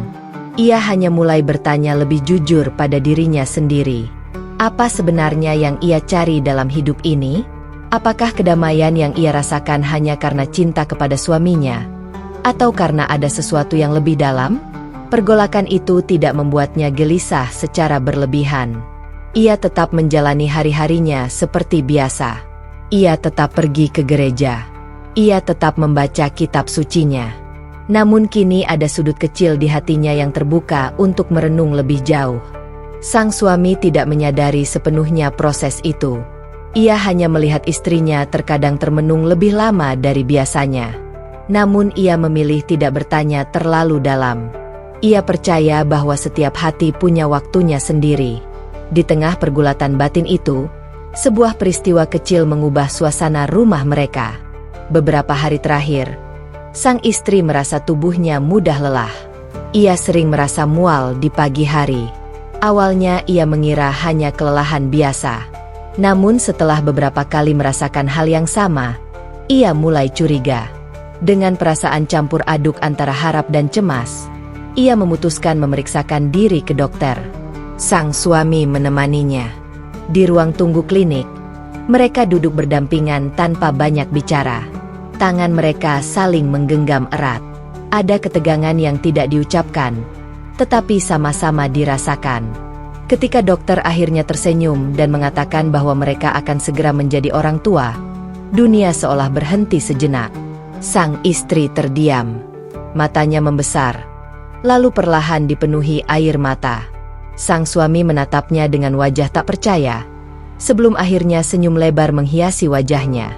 Ia hanya mulai bertanya lebih jujur pada dirinya sendiri. Apa sebenarnya yang ia cari dalam hidup ini? Apakah kedamaian yang ia rasakan hanya karena cinta kepada suaminya? Atau karena ada sesuatu yang lebih dalam? Pergolakan itu tidak membuatnya gelisah secara berlebihan. Ia tetap menjalani hari-harinya seperti biasa. Ia tetap pergi ke gereja. Ia tetap membaca kitab sucinya. Namun kini ada sudut kecil di hatinya yang terbuka untuk merenung lebih jauh. Sang suami tidak menyadari sepenuhnya proses itu. Ia hanya melihat istrinya terkadang termenung lebih lama dari biasanya. Namun ia memilih tidak bertanya terlalu dalam. Ia percaya bahwa setiap hati punya waktunya sendiri. Di tengah pergulatan batin itu, sebuah peristiwa kecil mengubah suasana rumah mereka. Beberapa hari terakhir, sang istri merasa tubuhnya mudah lelah. Ia sering merasa mual di pagi hari. Awalnya ia mengira hanya kelelahan biasa. Namun setelah beberapa kali merasakan hal yang sama, ia mulai curiga. Dengan perasaan campur aduk antara harap dan cemas, ia memutuskan memeriksakan diri ke dokter. Sang suami menemaninya. Di ruang tunggu klinik, mereka duduk berdampingan tanpa banyak bicara. Tangan mereka saling menggenggam erat. Ada ketegangan yang tidak diucapkan, tetapi sama-sama dirasakan. Ketika dokter akhirnya tersenyum dan mengatakan bahwa mereka akan segera menjadi orang tua, dunia seolah berhenti sejenak. Sang istri terdiam. Matanya membesar, lalu perlahan dipenuhi air mata. Sang suami menatapnya dengan wajah tak percaya, sebelum akhirnya senyum lebar menghiasi wajahnya.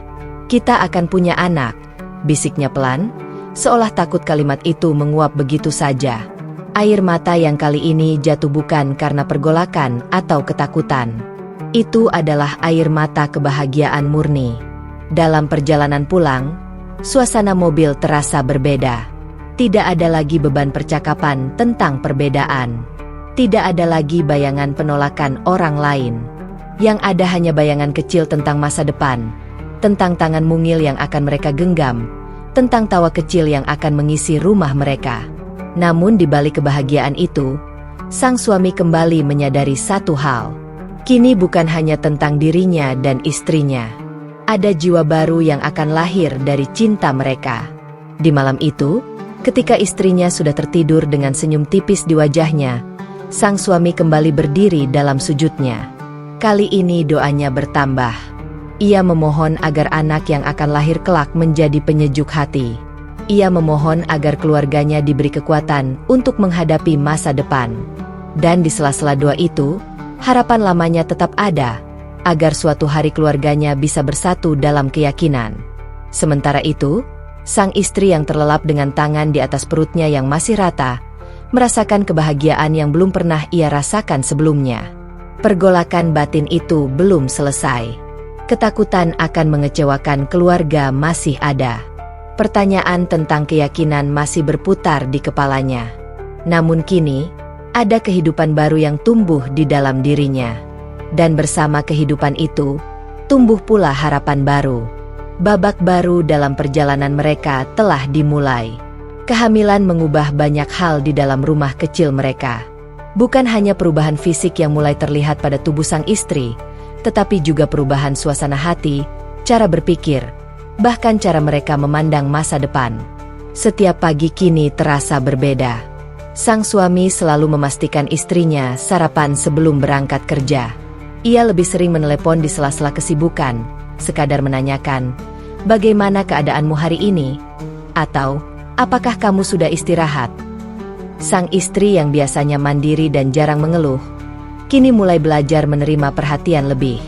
"Kita akan punya anak," bisiknya pelan, seolah takut kalimat itu menguap begitu saja. Air mata yang kali ini jatuh bukan karena pergolakan atau ketakutan. Itu adalah air mata kebahagiaan murni. Dalam perjalanan pulang, suasana mobil terasa berbeda. Tidak ada lagi beban percakapan tentang perbedaan. Tidak ada lagi bayangan penolakan orang lain. Yang ada hanya bayangan kecil tentang masa depan, tentang tangan mungil yang akan mereka genggam, tentang tawa kecil yang akan mengisi rumah mereka. Namun di balik kebahagiaan itu, sang suami kembali menyadari satu hal. Kini bukan hanya tentang dirinya dan istrinya. Ada jiwa baru yang akan lahir dari cinta mereka. Di malam itu, ketika istrinya sudah tertidur dengan senyum tipis di wajahnya, sang suami kembali berdiri dalam sujudnya. Kali ini doanya bertambah. Ia memohon agar anak yang akan lahir kelak menjadi penyejuk hati. Ia memohon agar keluarganya diberi kekuatan untuk menghadapi masa depan. Dan di sela-sela doa itu, harapan lamanya tetap ada, agar suatu hari keluarganya bisa bersatu dalam keyakinan. Sementara itu, sang istri yang terlelap dengan tangan di atas perutnya yang masih rata, merasakan kebahagiaan yang belum pernah ia rasakan sebelumnya. Pergolakan batin itu belum selesai. Ketakutan akan mengecewakan keluarga masih ada. Pertanyaan tentang keyakinan masih berputar di kepalanya. Namun kini, ada kehidupan baru yang tumbuh di dalam dirinya. Dan bersama kehidupan itu, tumbuh pula harapan baru. Babak baru dalam perjalanan mereka telah dimulai. Kehamilan mengubah banyak hal di dalam rumah kecil mereka. Bukan hanya perubahan fisik yang mulai terlihat pada tubuh sang istri, tetapi juga perubahan suasana hati, cara berpikir, bahkan cara mereka memandang masa depan. Setiap pagi kini terasa berbeda. Sang suami selalu memastikan istrinya sarapan sebelum berangkat kerja. Ia lebih sering menelepon di sela-sela kesibukan, sekadar menanyakan, "Bagaimana keadaanmu hari ini?" Atau, "Apakah kamu sudah istirahat?" Sang istri yang biasanya mandiri dan jarang mengeluh, kini mulai belajar menerima perhatian lebih.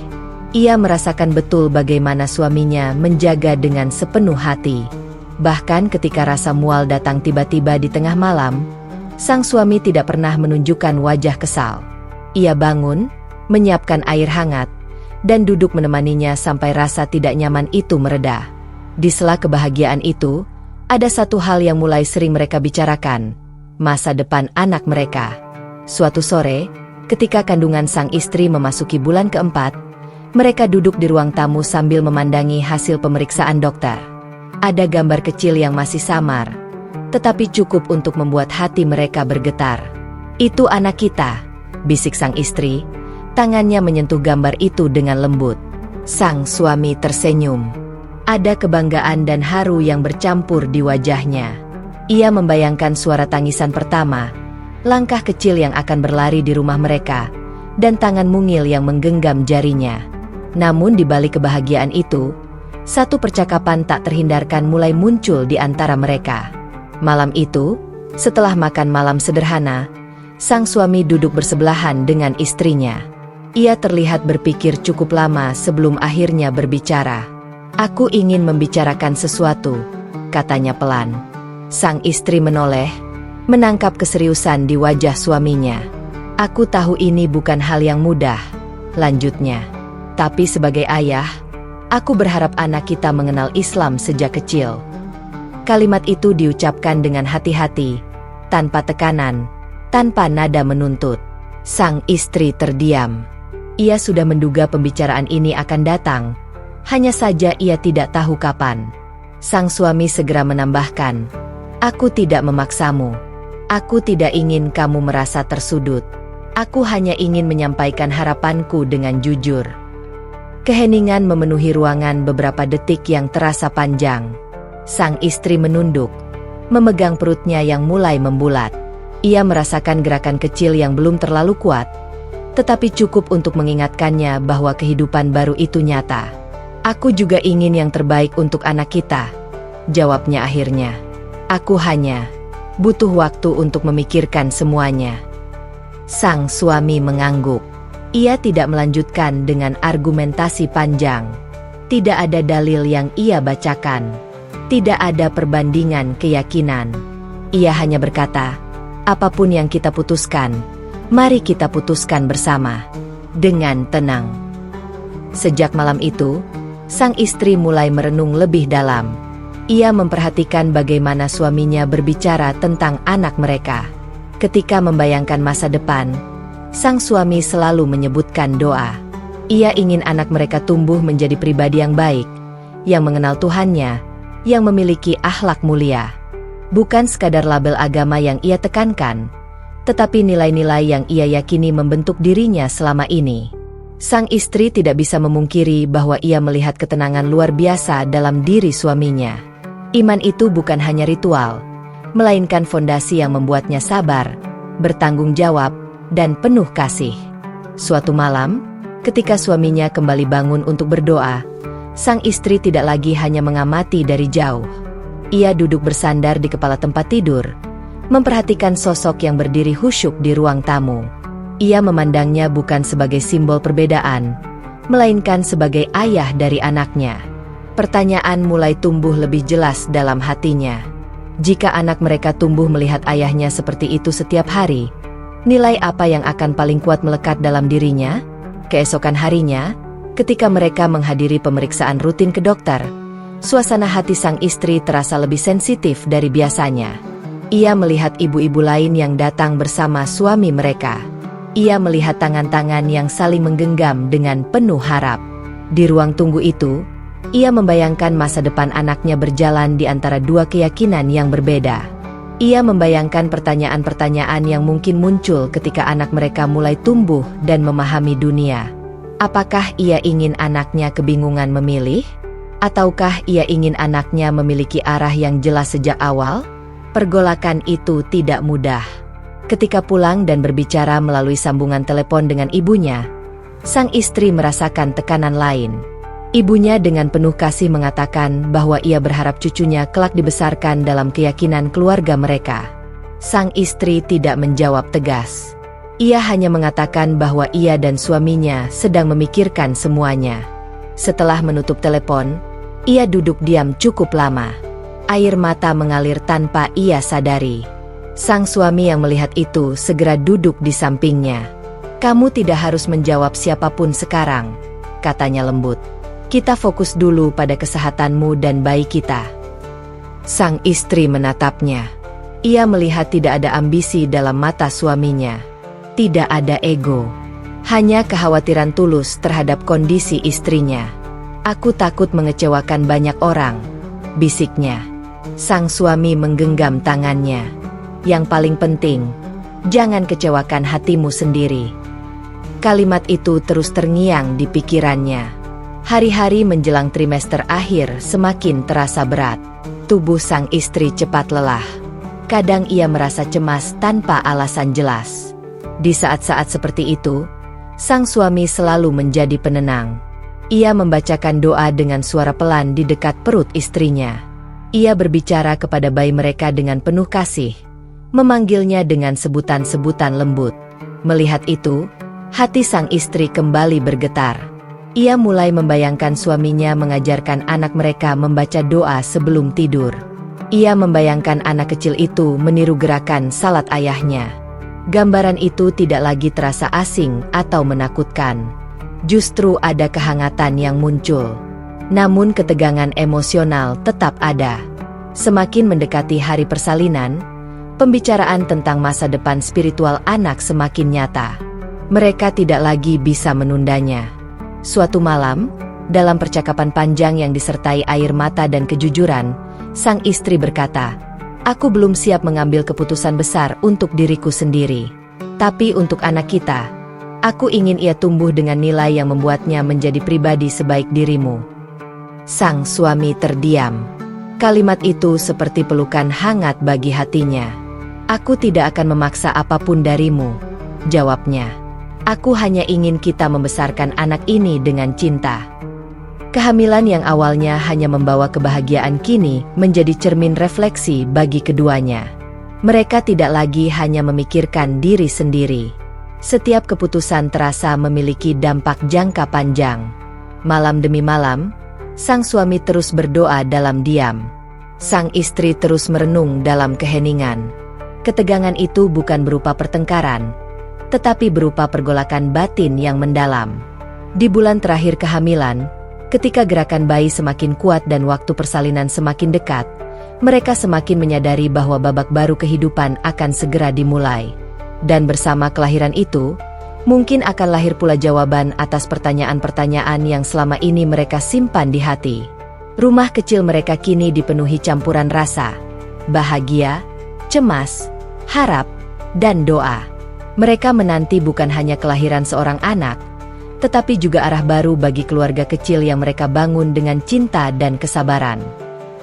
Ia merasakan betul bagaimana suaminya menjaga dengan sepenuh hati. Bahkan ketika rasa mual datang tiba-tiba di tengah malam, sang suami tidak pernah menunjukkan wajah kesal. Ia bangun, menyiapkan air hangat, dan duduk menemaninya sampai rasa tidak nyaman itu mereda. Di sela kebahagiaan itu, ada satu hal yang mulai sering mereka bicarakan, masa depan anak mereka. Suatu sore, ketika kandungan sang istri memasuki bulan keempat, mereka duduk di ruang tamu sambil memandangi hasil pemeriksaan dokter. Ada gambar kecil yang masih samar, tetapi cukup untuk membuat hati mereka bergetar. "Itu anak kita," bisik sang istri, tangannya menyentuh gambar itu dengan lembut. Sang suami tersenyum. Ada kebanggaan dan haru yang bercampur di wajahnya. Ia membayangkan suara tangisan pertama, langkah kecil yang akan berlari di rumah mereka, dan tangan mungil yang menggenggam jarinya. Namun di balik kebahagiaan itu, satu percakapan tak terhindarkan mulai muncul di antara mereka. Malam itu, setelah makan malam sederhana, sang suami duduk bersebelahan dengan istrinya. Ia terlihat berpikir cukup lama sebelum akhirnya berbicara. "Aku ingin membicarakan sesuatu," katanya pelan. Sang istri menoleh, menangkap keseriusan di wajah suaminya. "Aku tahu ini bukan hal yang mudah," lanjutnya. "Tapi sebagai ayah, aku berharap anak kita mengenal Islam sejak kecil." Kalimat itu diucapkan dengan hati-hati, tanpa tekanan, tanpa nada menuntut. Sang istri terdiam. Ia sudah menduga pembicaraan ini akan datang, hanya saja ia tidak tahu kapan. Sang suami segera menambahkan, "Aku tidak memaksamu. Aku tidak ingin kamu merasa tersudut. Aku hanya ingin menyampaikan harapanku dengan jujur." Keheningan memenuhi ruangan beberapa detik yang terasa panjang. Sang istri menunduk, memegang perutnya yang mulai membulat. Ia merasakan gerakan kecil yang belum terlalu kuat, tetapi cukup untuk mengingatkannya bahwa kehidupan baru itu nyata. "Aku juga ingin yang terbaik untuk anak kita," jawabnya akhirnya. "Aku hanya butuh waktu untuk memikirkan semuanya." Sang suami mengangguk. Ia tidak melanjutkan dengan argumentasi panjang. Tidak ada dalil yang ia bacakan. Tidak ada perbandingan keyakinan. Ia hanya berkata, "Apapun yang kita putuskan, mari kita putuskan bersama, dengan tenang." Sejak malam itu, sang istri mulai merenung lebih dalam. Ia memperhatikan bagaimana suaminya berbicara tentang anak mereka. Ketika membayangkan masa depan, sang suami selalu menyebutkan doa. Ia ingin anak mereka tumbuh menjadi pribadi yang baik, yang mengenal Tuhannya, yang memiliki akhlak mulia. Bukan sekadar label agama yang ia tekankan, tetapi nilai-nilai yang ia yakini membentuk dirinya selama ini. Sang istri tidak bisa memungkiri bahwa ia melihat ketenangan luar biasa dalam diri suaminya. Iman itu bukan hanya ritual, melainkan fondasi yang membuatnya sabar, bertanggung jawab, dan penuh kasih. Suatu malam, ketika suaminya kembali bangun untuk berdoa, sang istri tidak lagi hanya mengamati dari jauh. Ia duduk bersandar di kepala tempat tidur, memperhatikan sosok yang berdiri khusyuk di ruang tamu. Ia memandangnya bukan sebagai simbol perbedaan, melainkan sebagai ayah dari anaknya. Pertanyaan mulai tumbuh lebih jelas dalam hatinya. Jika anak mereka tumbuh melihat ayahnya seperti itu setiap hari, nilai apa yang akan paling kuat melekat dalam dirinya? Keesokan harinya, ketika mereka menghadiri pemeriksaan rutin ke dokter, suasana hati sang istri terasa lebih sensitif dari biasanya. Ia melihat ibu-ibu lain yang datang bersama suami mereka. Ia melihat tangan-tangan yang saling menggenggam dengan penuh harap. Di ruang tunggu itu, ia membayangkan masa depan anaknya berjalan di antara dua keyakinan yang berbeda. Ia membayangkan pertanyaan-pertanyaan yang mungkin muncul ketika anak mereka mulai tumbuh dan memahami dunia. Apakah ia ingin anaknya kebingungan memilih? Ataukah ia ingin anaknya memiliki arah yang jelas sejak awal? Pergolakan itu tidak mudah. Ketika pulang dan berbicara melalui sambungan telepon dengan ibunya, sang istri merasakan tekanan lain. Ibunya dengan penuh kasih mengatakan bahwa ia berharap cucunya kelak dibesarkan dalam keyakinan keluarga mereka. Sang istri tidak menjawab tegas. Ia hanya mengatakan bahwa ia dan suaminya sedang memikirkan semuanya. Setelah menutup telepon, ia duduk diam cukup lama. Air mata mengalir tanpa ia sadari. Sang suami yang melihat itu segera duduk di sampingnya. "Kamu tidak harus menjawab siapapun sekarang," katanya lembut. "Kita fokus dulu pada kesehatanmu dan bayi kita." Sang istri menatapnya. Ia melihat tidak ada ambisi dalam mata suaminya. Tidak ada ego. Hanya kekhawatiran tulus terhadap kondisi istrinya. "Aku takut mengecewakan banyak orang," bisiknya. Sang suami menggenggam tangannya. "Yang paling penting, jangan kecewakan hatimu sendiri." Kalimat itu terus terngiang di pikirannya. Hari-hari menjelang trimester akhir semakin terasa berat. Tubuh sang istri cepat lelah. Kadang ia merasa cemas tanpa alasan jelas. Di saat-saat seperti itu, sang suami selalu menjadi penenang. Ia membacakan doa dengan suara pelan di dekat perut istrinya. Ia berbicara kepada bayi mereka dengan penuh kasih, memanggilnya dengan sebutan-sebutan lembut. Melihat itu, hati sang istri kembali bergetar. Ia mulai membayangkan suaminya mengajarkan anak mereka membaca doa sebelum tidur. Ia membayangkan anak kecil itu meniru gerakan salat ayahnya. Gambaran itu tidak lagi terasa asing atau menakutkan. Justru ada kehangatan yang muncul. Namun ketegangan emosional tetap ada. Semakin mendekati hari persalinan, pembicaraan tentang masa depan spiritual anak semakin nyata. Mereka tidak lagi bisa menundanya. Suatu malam, dalam percakapan panjang yang disertai air mata dan kejujuran, sang istri berkata, "Aku belum siap mengambil keputusan besar untuk diriku sendiri. Tapi untuk anak kita, aku ingin ia tumbuh dengan nilai yang membuatnya menjadi pribadi sebaik dirimu." Sang suami terdiam. Kalimat itu seperti pelukan hangat bagi hatinya. "Aku tidak akan memaksa apapun darimu," jawabnya. "Aku hanya ingin kita membesarkan anak ini dengan cinta." Kehamilan yang awalnya hanya membawa kebahagiaan kini menjadi cermin refleksi bagi keduanya. Mereka tidak lagi hanya memikirkan diri sendiri. Setiap keputusan terasa memiliki dampak jangka panjang. Malam demi malam, sang suami terus berdoa dalam diam. Sang istri terus merenung dalam keheningan. Ketegangan itu bukan berupa pertengkaran, tetapi berupa pergolakan batin yang mendalam. Di bulan terakhir kehamilan, ketika gerakan bayi semakin kuat dan waktu persalinan semakin dekat, mereka semakin menyadari bahwa babak baru kehidupan akan segera dimulai. Dan bersama kelahiran itu, mungkin akan lahir pula jawaban atas pertanyaan-pertanyaan yang selama ini mereka simpan di hati. Rumah kecil mereka kini dipenuhi campuran rasa, bahagia, cemas, harap, dan doa. Mereka menanti bukan hanya kelahiran seorang anak, tetapi juga arah baru bagi keluarga kecil yang mereka bangun dengan cinta dan kesabaran.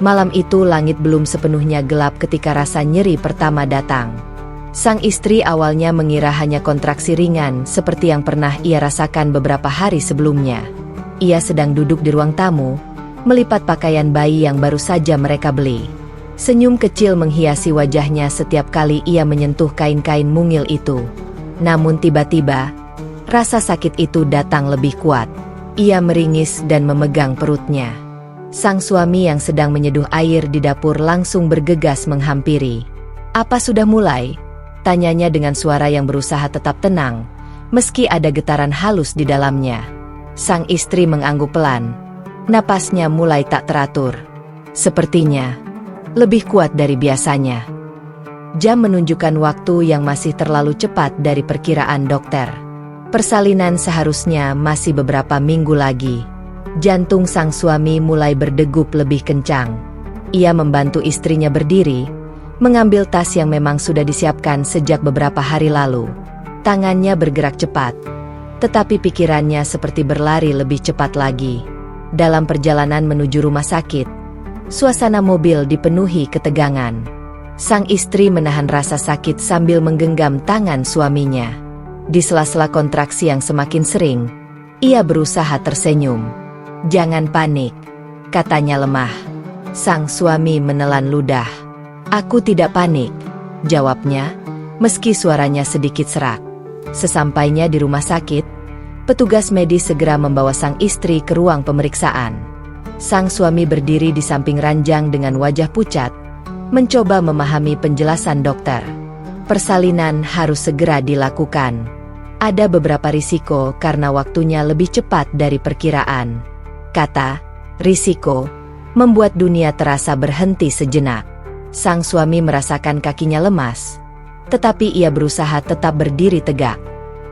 Malam itu langit belum sepenuhnya gelap ketika rasa nyeri pertama datang. Sang istri awalnya mengira hanya kontraksi ringan seperti yang pernah ia rasakan beberapa hari sebelumnya. Ia sedang duduk di ruang tamu, melipat pakaian bayi yang baru saja mereka beli. Senyum kecil menghiasi wajahnya setiap kali ia menyentuh kain-kain mungil itu. Namun tiba-tiba, rasa sakit itu datang lebih kuat. Ia meringis dan memegang perutnya. Sang suami yang sedang menyeduh air di dapur langsung bergegas menghampiri. "Apa sudah mulai?" tanyanya dengan suara yang berusaha tetap tenang, meski ada getaran halus di dalamnya. Sang istri mengangguk pelan. Napasnya mulai tak teratur. Sepertinya lebih kuat dari biasanya. Jam menunjukkan waktu yang masih terlalu cepat dari perkiraan dokter. Persalinan seharusnya masih beberapa minggu lagi. Jantung sang suami mulai berdegup lebih kencang. Ia membantu istrinya berdiri, mengambil tas yang memang sudah disiapkan sejak beberapa hari lalu. Tangannya bergerak cepat, tetapi pikirannya seperti berlari lebih cepat lagi. Dalam perjalanan menuju rumah sakit, suasana mobil dipenuhi ketegangan. Sang istri menahan rasa sakit sambil menggenggam tangan suaminya. Di sela-sela kontraksi yang semakin sering, ia berusaha tersenyum. "Jangan panik," katanya lemah. Sang suami menelan ludah. "Aku tidak panik. jawabnya, meski suaranya sedikit serak. Sesampainya di rumah sakit, petugas medis segera membawa sang istri ke ruang pemeriksaan. Sang suami berdiri di samping ranjang dengan wajah pucat, mencoba memahami penjelasan dokter. Persalinan harus segera dilakukan. Ada beberapa risiko karena waktunya lebih cepat dari perkiraan. Kata, risiko, membuat dunia terasa berhenti sejenak. Sang suami merasakan kakinya lemas, tetapi ia berusaha tetap berdiri tegak.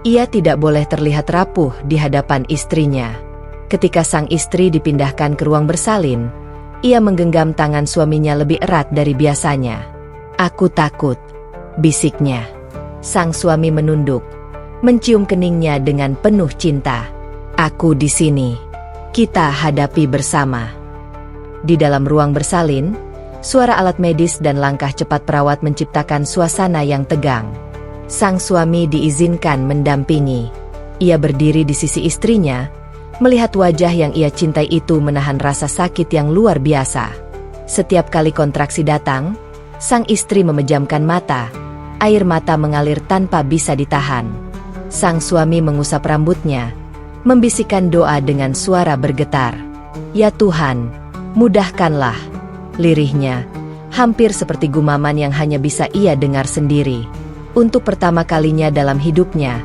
Ia tidak boleh terlihat rapuh di hadapan istrinya. Ketika sang istri dipindahkan ke ruang bersalin, ia menggenggam tangan suaminya lebih erat dari biasanya. "Aku takut," bisiknya. Sang suami menunduk, mencium keningnya dengan penuh cinta. "Aku di sini. Kita hadapi bersama." Di dalam ruang bersalin, suara alat medis dan langkah cepat perawat menciptakan suasana yang tegang. Sang suami diizinkan mendampingi. Ia berdiri di sisi istrinya, melihat wajah yang ia cintai itu menahan rasa sakit yang luar biasa. Setiap kali kontraksi datang, sang istri memejamkan mata, air mata mengalir tanpa bisa ditahan. Sang suami mengusap rambutnya, membisikkan doa dengan suara bergetar. "Ya Tuhan, mudahkanlah," lirihnya, hampir seperti gumaman yang hanya bisa ia dengar sendiri. Untuk pertama kalinya dalam hidupnya,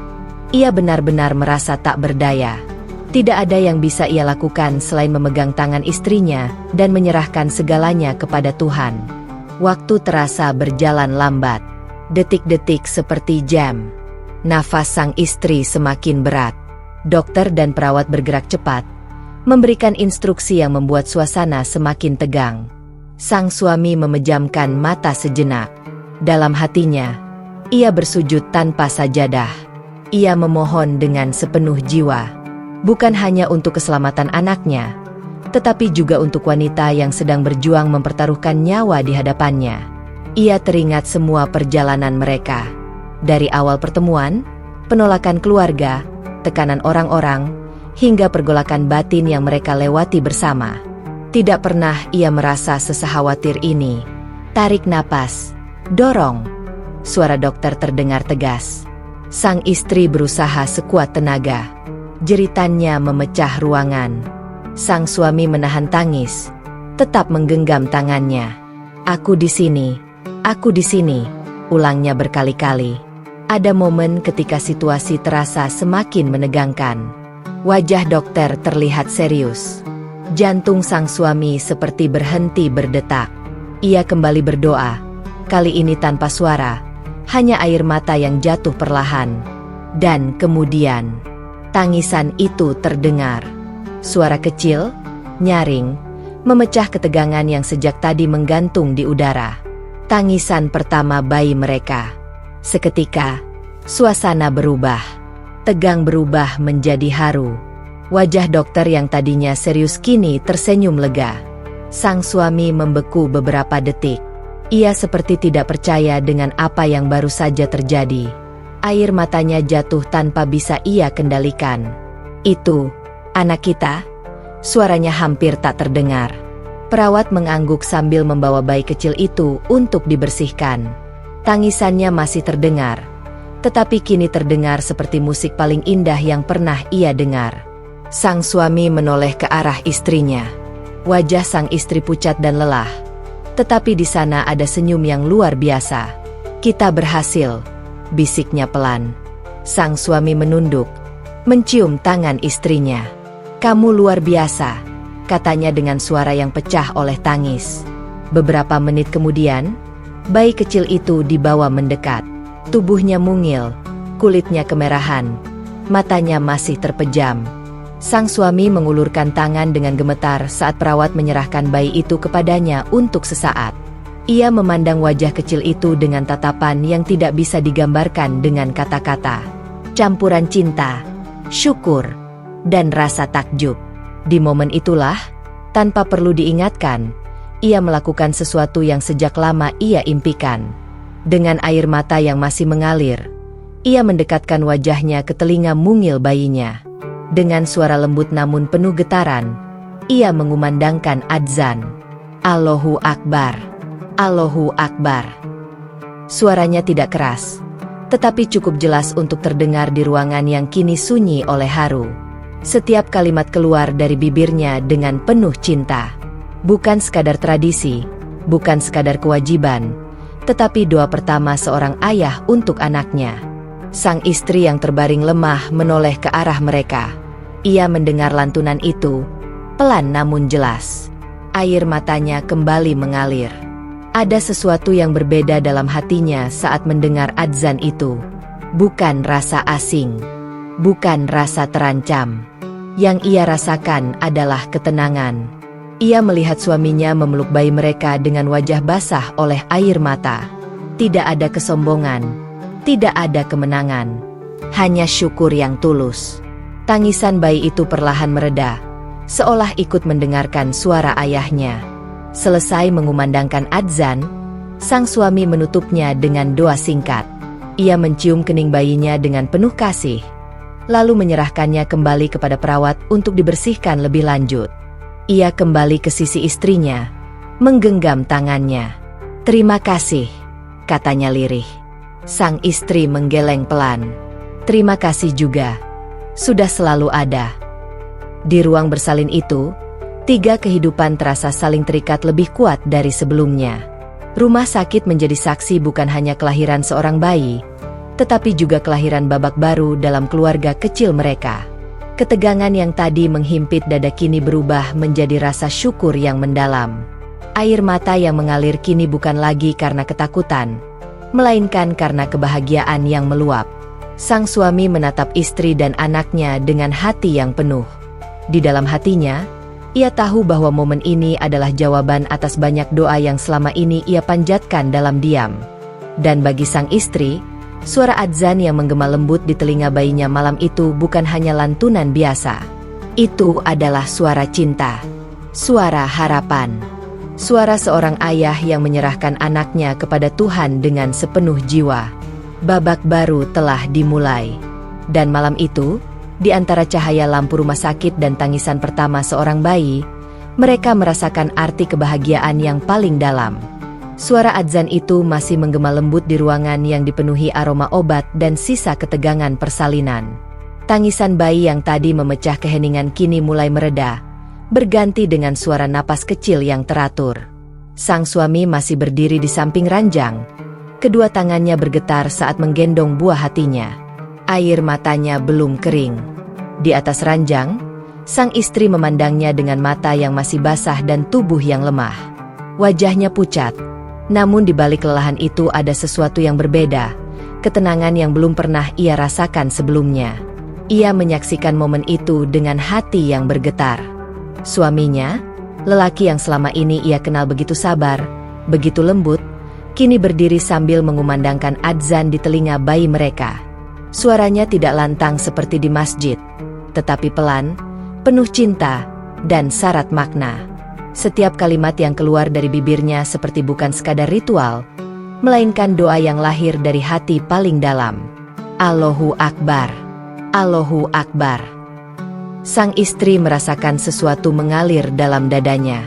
ia benar-benar merasa tak berdaya. Tidak ada yang bisa ia lakukan selain memegang tangan istrinya dan menyerahkan segalanya kepada Tuhan. Waktu terasa berjalan lambat. Detik-detik seperti jam. Nafas sang istri semakin berat. Dokter dan perawat bergerak cepat, memberikan instruksi yang membuat suasana semakin tegang. Sang suami memejamkan mata sejenak. Dalam hatinya, ia bersujud tanpa sajadah. Ia memohon dengan sepenuh jiwa, bukan hanya untuk keselamatan anaknya, tetapi juga untuk wanita yang sedang berjuang mempertaruhkan nyawa di hadapannya. Ia teringat semua perjalanan mereka. Dari awal pertemuan, penolakan keluarga, tekanan orang-orang, hingga pergolakan batin yang mereka lewati bersama. Tidak pernah ia merasa sesakhawatir ini. "Tarik napas. Dorong." Suara dokter terdengar tegas. Sang istri berusaha sekuat tenaga. Jeritannya memecah ruangan. Sang suami menahan tangis, tetap menggenggam tangannya. "Aku di sini. Aku di sini," ulangnya berkali-kali. Ada momen ketika situasi terasa semakin menegangkan. Wajah dokter terlihat serius. Jantung sang suami seperti berhenti berdetak. Ia kembali berdoa, kali ini tanpa suara, hanya air mata yang jatuh perlahan. Dan kemudian, tangisan itu terdengar. Suara kecil, nyaring, memecah ketegangan yang sejak tadi menggantung di udara. Tangisan pertama bayi mereka. Seketika, suasana berubah. Tegang berubah menjadi haru. Wajah dokter yang tadinya serius kini tersenyum lega. Sang suami membeku beberapa detik. Ia seperti tidak percaya dengan apa yang baru saja terjadi. Air matanya jatuh tanpa bisa ia kendalikan. "Itu, anak kita?" Suaranya hampir tak terdengar. Perawat mengangguk sambil membawa bayi kecil itu untuk dibersihkan. Tangisannya masih terdengar, tetapi kini terdengar seperti musik paling indah yang pernah ia dengar. Sang suami menoleh ke arah istrinya. Wajah sang istri pucat dan lelah, tetapi di sana ada senyum yang luar biasa. "Kita berhasil," bisiknya pelan. Sang suami menunduk, mencium tangan istrinya. "Kamu luar biasa," katanya dengan suara yang pecah oleh tangis. Beberapa menit kemudian, bayi kecil itu dibawa mendekat. Tubuhnya mungil, kulitnya kemerahan, matanya masih terpejam. Sang suami mengulurkan tangan dengan gemetar saat perawat menyerahkan bayi itu kepadanya untuk sesaat. Ia memandang wajah kecil itu dengan tatapan yang tidak bisa digambarkan dengan kata-kata. Campuran cinta, syukur, dan rasa takjub. Di momen itulah, tanpa perlu diingatkan, ia melakukan sesuatu yang sejak lama ia impikan. Dengan air mata yang masih mengalir, ia mendekatkan wajahnya ke telinga mungil bayinya. Dengan suara lembut namun penuh getaran, ia mengumandangkan adzan. "Allahu Akbar, Allahu Akbar." Suaranya tidak keras, tetapi cukup jelas untuk terdengar di ruangan yang kini sunyi oleh haru. Setiap kalimat keluar dari bibirnya dengan penuh cinta. Bukan sekadar tradisi, bukan sekadar kewajiban, tetapi doa pertama seorang ayah untuk anaknya. Sang istri yang terbaring lemah menoleh ke arah mereka. Ia mendengar lantunan itu, pelan namun jelas. Air matanya kembali mengalir. Ada sesuatu yang berbeda dalam hatinya saat mendengar adzan itu. Bukan rasa asing, bukan rasa terancam. Yang ia rasakan adalah ketenangan. Ia melihat suaminya memeluk bayi mereka dengan wajah basah oleh air mata. Tidak ada kesombongan, tidak ada kemenangan, hanya syukur yang tulus. Tangisan bayi itu perlahan mereda, seolah ikut mendengarkan suara ayahnya. Selesai mengumandangkan adzan, sang suami menutupnya dengan doa singkat. Ia mencium kening bayinya dengan penuh kasih, lalu menyerahkannya kembali kepada perawat untuk dibersihkan lebih lanjut. Ia kembali ke sisi istrinya, menggenggam tangannya. "Terima kasih," katanya lirih. Sang istri menggeleng pelan. "Terima kasih juga. Sudah selalu ada." Di ruang bersalin itu, 3 kehidupan terasa saling terikat lebih kuat dari sebelumnya. Rumah sakit menjadi saksi bukan hanya kelahiran seorang bayi, tetapi juga kelahiran babak baru dalam keluarga kecil mereka. Ketegangan yang tadi menghimpit dada kini berubah menjadi rasa syukur yang mendalam. Air mata yang mengalir kini bukan lagi karena ketakutan, melainkan karena kebahagiaan yang meluap. Sang suami menatap istri dan anaknya dengan hati yang penuh. Di dalam hatinya, ia tahu bahwa momen ini adalah jawaban atas banyak doa yang selama ini ia panjatkan dalam diam. Dan bagi sang istri, suara adzan yang menggema lembut di telinga bayinya malam itu bukan hanya lantunan biasa. Itu adalah suara cinta, suara harapan, suara seorang ayah yang menyerahkan anaknya kepada Tuhan dengan sepenuh jiwa. Babak baru telah dimulai. Dan malam itu, di antara cahaya lampu rumah sakit dan tangisan pertama seorang bayi, mereka merasakan arti kebahagiaan yang paling dalam. Suara adzan itu masih menggema lembut di ruangan yang dipenuhi aroma obat dan sisa ketegangan persalinan. Tangisan bayi yang tadi memecah keheningan kini mulai mereda, berganti dengan suara napas kecil yang teratur. Sang suami masih berdiri di samping ranjang. Kedua tangannya bergetar saat menggendong buah hatinya. Air matanya belum kering. Di atas ranjang, sang istri memandangnya dengan mata yang masih basah dan tubuh yang lemah. Wajahnya pucat. Namun di balik kelelahan itu ada sesuatu yang berbeda, ketenangan yang belum pernah ia rasakan sebelumnya. Ia menyaksikan momen itu dengan hati yang bergetar. Suaminya, lelaki yang selama ini ia kenal begitu sabar, begitu lembut, kini berdiri sambil mengumandangkan adzan di telinga bayi mereka. Suaranya tidak lantang seperti di masjid, tetapi pelan, penuh cinta, dan syarat makna. Setiap kalimat yang keluar dari bibirnya seperti bukan sekadar ritual, melainkan doa yang lahir dari hati paling dalam. Allahu Akbar, Allahu Akbar. Sang istri merasakan sesuatu mengalir dalam dadanya.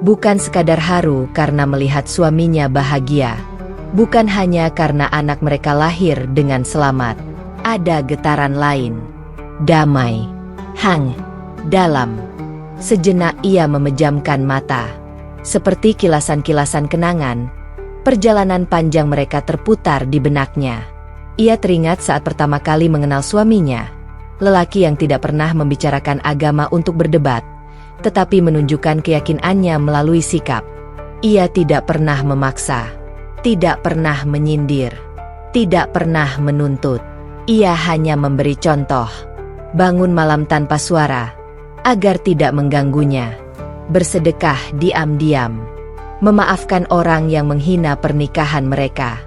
Bukan sekadar haru karena melihat suaminya bahagia. Bukan hanya karena anak mereka lahir dengan selamat. Ada getaran lain. Damai, hangat, dalam. Sejenak ia memejamkan mata. Seperti kilasan-kilasan kenangan, perjalanan panjang mereka terputar di benaknya. Ia teringat saat pertama kali mengenal suaminya, lelaki yang tidak pernah membicarakan agama untuk berdebat, tetapi menunjukkan keyakinannya melalui sikap. Ia tidak pernah memaksa, tidak pernah menyindir, tidak pernah menuntut. Ia hanya memberi contoh. Bangun malam tanpa suara, agar tidak mengganggunya. Bersedekah diam-diam. Memaafkan orang yang menghina pernikahan mereka.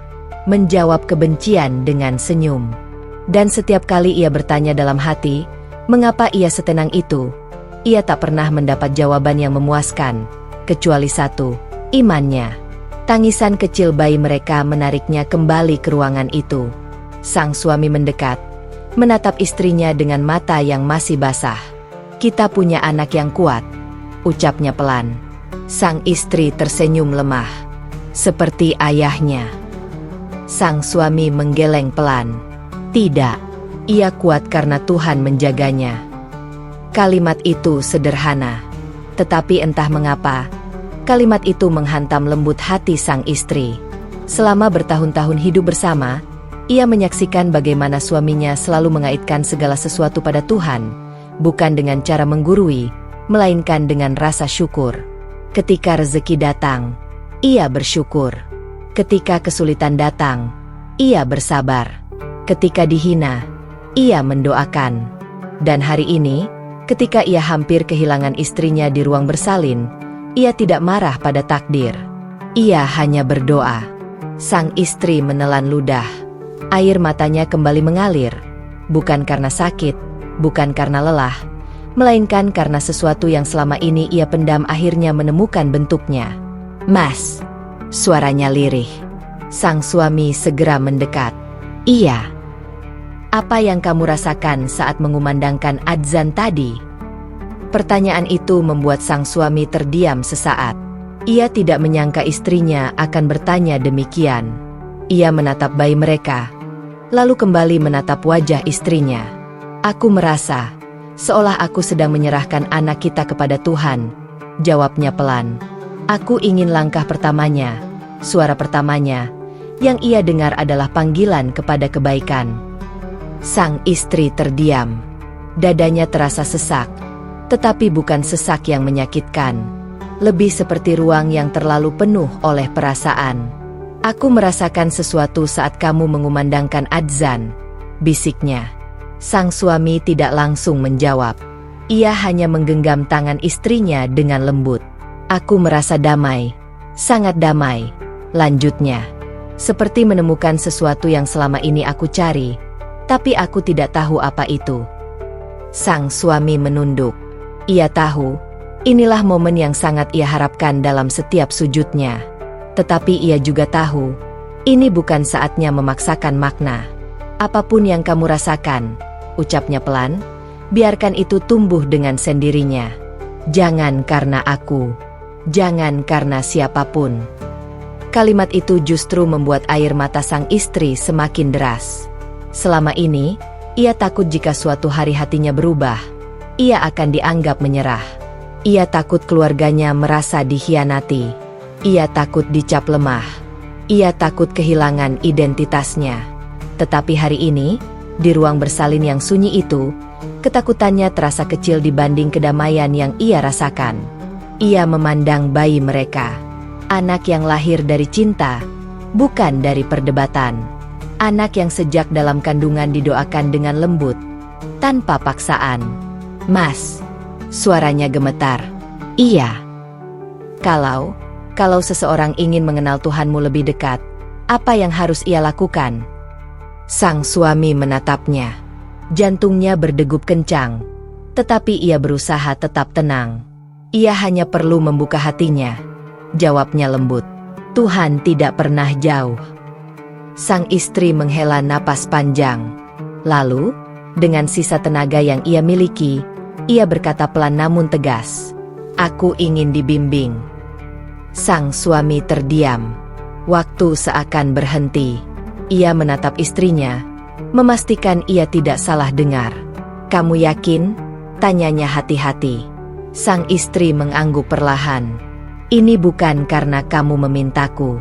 Menjawab kebencian dengan senyum. Dan setiap kali ia bertanya dalam hati, mengapa ia setenang itu? Ia tak pernah mendapat jawaban yang memuaskan, kecuali satu, imannya. Tangisan kecil bayi mereka menariknya kembali ke ruangan itu. Sang suami mendekat, menatap istrinya dengan mata yang masih basah. "Kita punya anak yang kuat," ucapnya pelan. Sang istri tersenyum lemah, seperti ayahnya. Sang suami menggeleng pelan. Tidak, ia kuat karena Tuhan menjaganya. Kalimat itu sederhana. Tetapi entah mengapa, kalimat itu menghantam lembut hati sang istri. Selama bertahun-tahun hidup bersama, ia menyaksikan bagaimana suaminya selalu mengaitkan segala sesuatu pada Tuhan, bukan dengan cara menggurui, melainkan dengan rasa syukur. Ketika rezeki datang, ia bersyukur. Ketika kesulitan datang, ia bersabar. Ketika dihina, ia mendoakan. Dan hari ini, ketika ia hampir kehilangan istrinya di ruang bersalin, ia tidak marah pada takdir. Ia hanya berdoa. Sang istri menelan ludah. Air matanya kembali mengalir, bukan karena sakit, bukan karena lelah, melainkan karena sesuatu yang selama ini ia pendam akhirnya menemukan bentuknya. "Mas," suaranya lirih. Sang suami segera mendekat. "Iya. Apa yang kamu rasakan saat mengumandangkan adzan tadi?" Pertanyaan itu membuat sang suami terdiam sesaat. Ia tidak menyangka istrinya akan bertanya demikian. Ia menatap bayi mereka, lalu kembali menatap wajah istrinya. "Aku merasa seolah aku sedang menyerahkan anak kita kepada Tuhan," jawabnya pelan. "Aku ingin langkah pertamanya, suara pertamanya, yang ia dengar adalah panggilan kepada kebaikan." Sang istri terdiam. Dadanya terasa sesak, tetapi bukan sesak yang menyakitkan. Lebih seperti ruang yang terlalu penuh oleh perasaan. "Aku merasakan sesuatu saat kamu mengumandangkan adzan," bisiknya. Sang suami tidak langsung menjawab. Ia hanya menggenggam tangan istrinya dengan lembut. "Aku merasa damai, sangat damai," lanjutnya. "Seperti menemukan sesuatu yang selama ini aku cari, tapi aku tidak tahu apa itu." Sang suami menunduk. Ia tahu, inilah momen yang sangat ia harapkan dalam setiap sujudnya. Tetapi ia juga tahu, ini bukan saatnya memaksakan makna. "Apapun yang kamu rasakan," ucapnya pelan, "biarkan itu tumbuh dengan sendirinya. Jangan karena aku, jangan karena siapapun." Kalimat itu justru membuat air mata sang istri semakin deras. Selama ini, ia takut jika suatu hari hatinya berubah, ia akan dianggap menyerah. Ia takut keluarganya merasa dikhianati. Ia takut dicap lemah. Ia takut kehilangan identitasnya. Tetapi hari ini, di ruang bersalin yang sunyi itu, ketakutannya terasa kecil dibanding kedamaian yang ia rasakan. Ia memandang bayi mereka. Anak yang lahir dari cinta, bukan dari perdebatan. Anak yang sejak dalam kandungan didoakan dengan lembut, tanpa paksaan. "Mas," suaranya gemetar. "Iya. Kalau seseorang ingin mengenal Tuhanmu lebih dekat, apa yang harus ia lakukan?" Sang suami menatapnya. Jantungnya berdegup kencang, tetapi ia berusaha tetap tenang. "Ia hanya perlu membuka hatinya," jawabnya lembut. "Tuhan tidak pernah jauh." Sang istri menghela napas panjang. Lalu, dengan sisa tenaga yang ia miliki, ia berkata pelan namun tegas, "Aku ingin dibimbing." Sang suami terdiam. Waktu seakan berhenti. Ia menatap istrinya, memastikan ia tidak salah dengar. "Kamu yakin?" tanyanya hati-hati. Sang istri mengangguk perlahan. "Ini bukan karena kamu memintaku.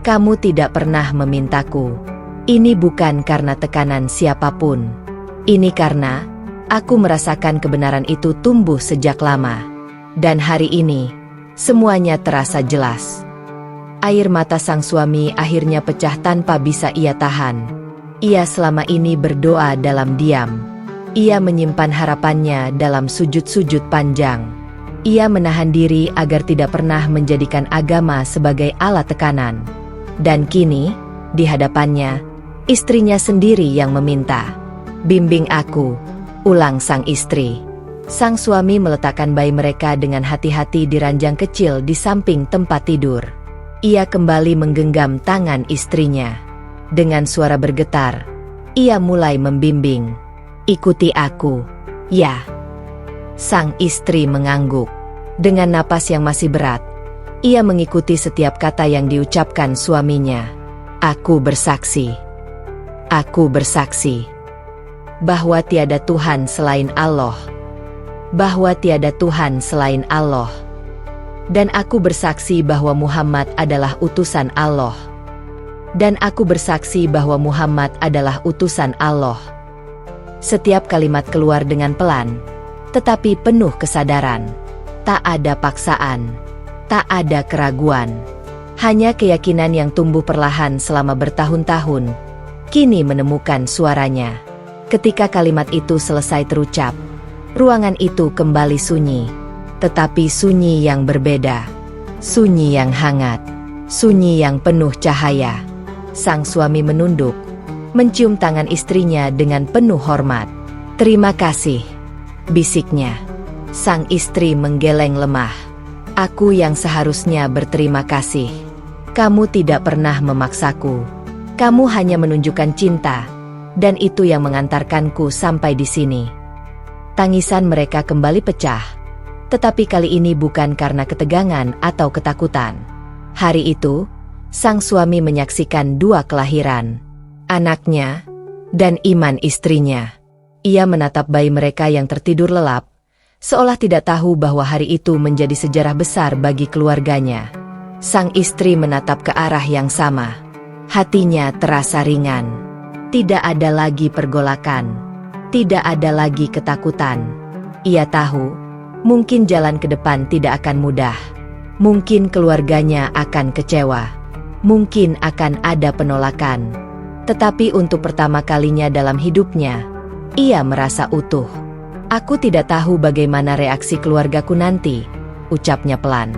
Kamu tidak pernah memintaku. Ini bukan karena tekanan siapapun. Ini karena aku merasakan kebenaran itu tumbuh sejak lama. Dan hari ini, semuanya terasa jelas." Air mata sang suami akhirnya pecah tanpa bisa ia tahan. Ia selama ini berdoa dalam diam. Ia menyimpan harapannya dalam sujud-sujud panjang. Ia menahan diri agar tidak pernah menjadikan agama sebagai alat tekanan. Dan kini, di hadapannya, istrinya sendiri yang meminta. "Bimbing aku," ulang sang istri. Sang suami meletakkan bayi mereka dengan hati-hati di ranjang kecil di samping tempat tidur. Ia kembali menggenggam tangan istrinya. Dengan suara bergetar, ia mulai membimbing. "Ikuti aku." "Ya." Sang istri mengangguk. Dengan napas yang masih berat, ia mengikuti setiap kata yang diucapkan suaminya. Aku bersaksi bahwa tiada Tuhan selain Allah, dan aku bersaksi bahwa Muhammad adalah utusan Allah, Setiap kalimat keluar dengan pelan, tetapi penuh kesadaran. Tak ada paksaan, tak ada keraguan. Hanya keyakinan yang tumbuh perlahan selama bertahun-tahun, kini menemukan suaranya. Ketika kalimat itu selesai terucap, ruangan itu kembali sunyi. Tetapi sunyi yang berbeda. Sunyi yang hangat. Sunyi yang penuh cahaya. Sang suami menunduk, mencium tangan istrinya dengan penuh hormat. "Terima kasih," bisiknya. Sang istri menggeleng lemah. "Aku yang seharusnya berterima kasih. Kamu tidak pernah memaksaku. Kamu hanya menunjukkan cinta, dan itu yang mengantarkanku sampai di sini." Tangisan mereka kembali pecah, tetapi kali ini bukan karena ketegangan atau ketakutan. Hari itu, sang suami menyaksikan dua kelahiran, anaknya, dan iman istrinya. Ia menatap bayi mereka yang tertidur lelap, seolah tidak tahu bahwa hari itu menjadi sejarah besar bagi keluarganya. Sang istri menatap ke arah yang sama. Hatinya terasa ringan. Tidak ada lagi pergolakan. Tidak ada lagi ketakutan. Ia tahu, mungkin jalan ke depan tidak akan mudah. Mungkin keluarganya akan kecewa. Mungkin akan ada penolakan. Tetapi untuk pertama kalinya dalam hidupnya, ia merasa utuh. "Aku tidak tahu bagaimana reaksi keluargaku nanti," ucapnya pelan.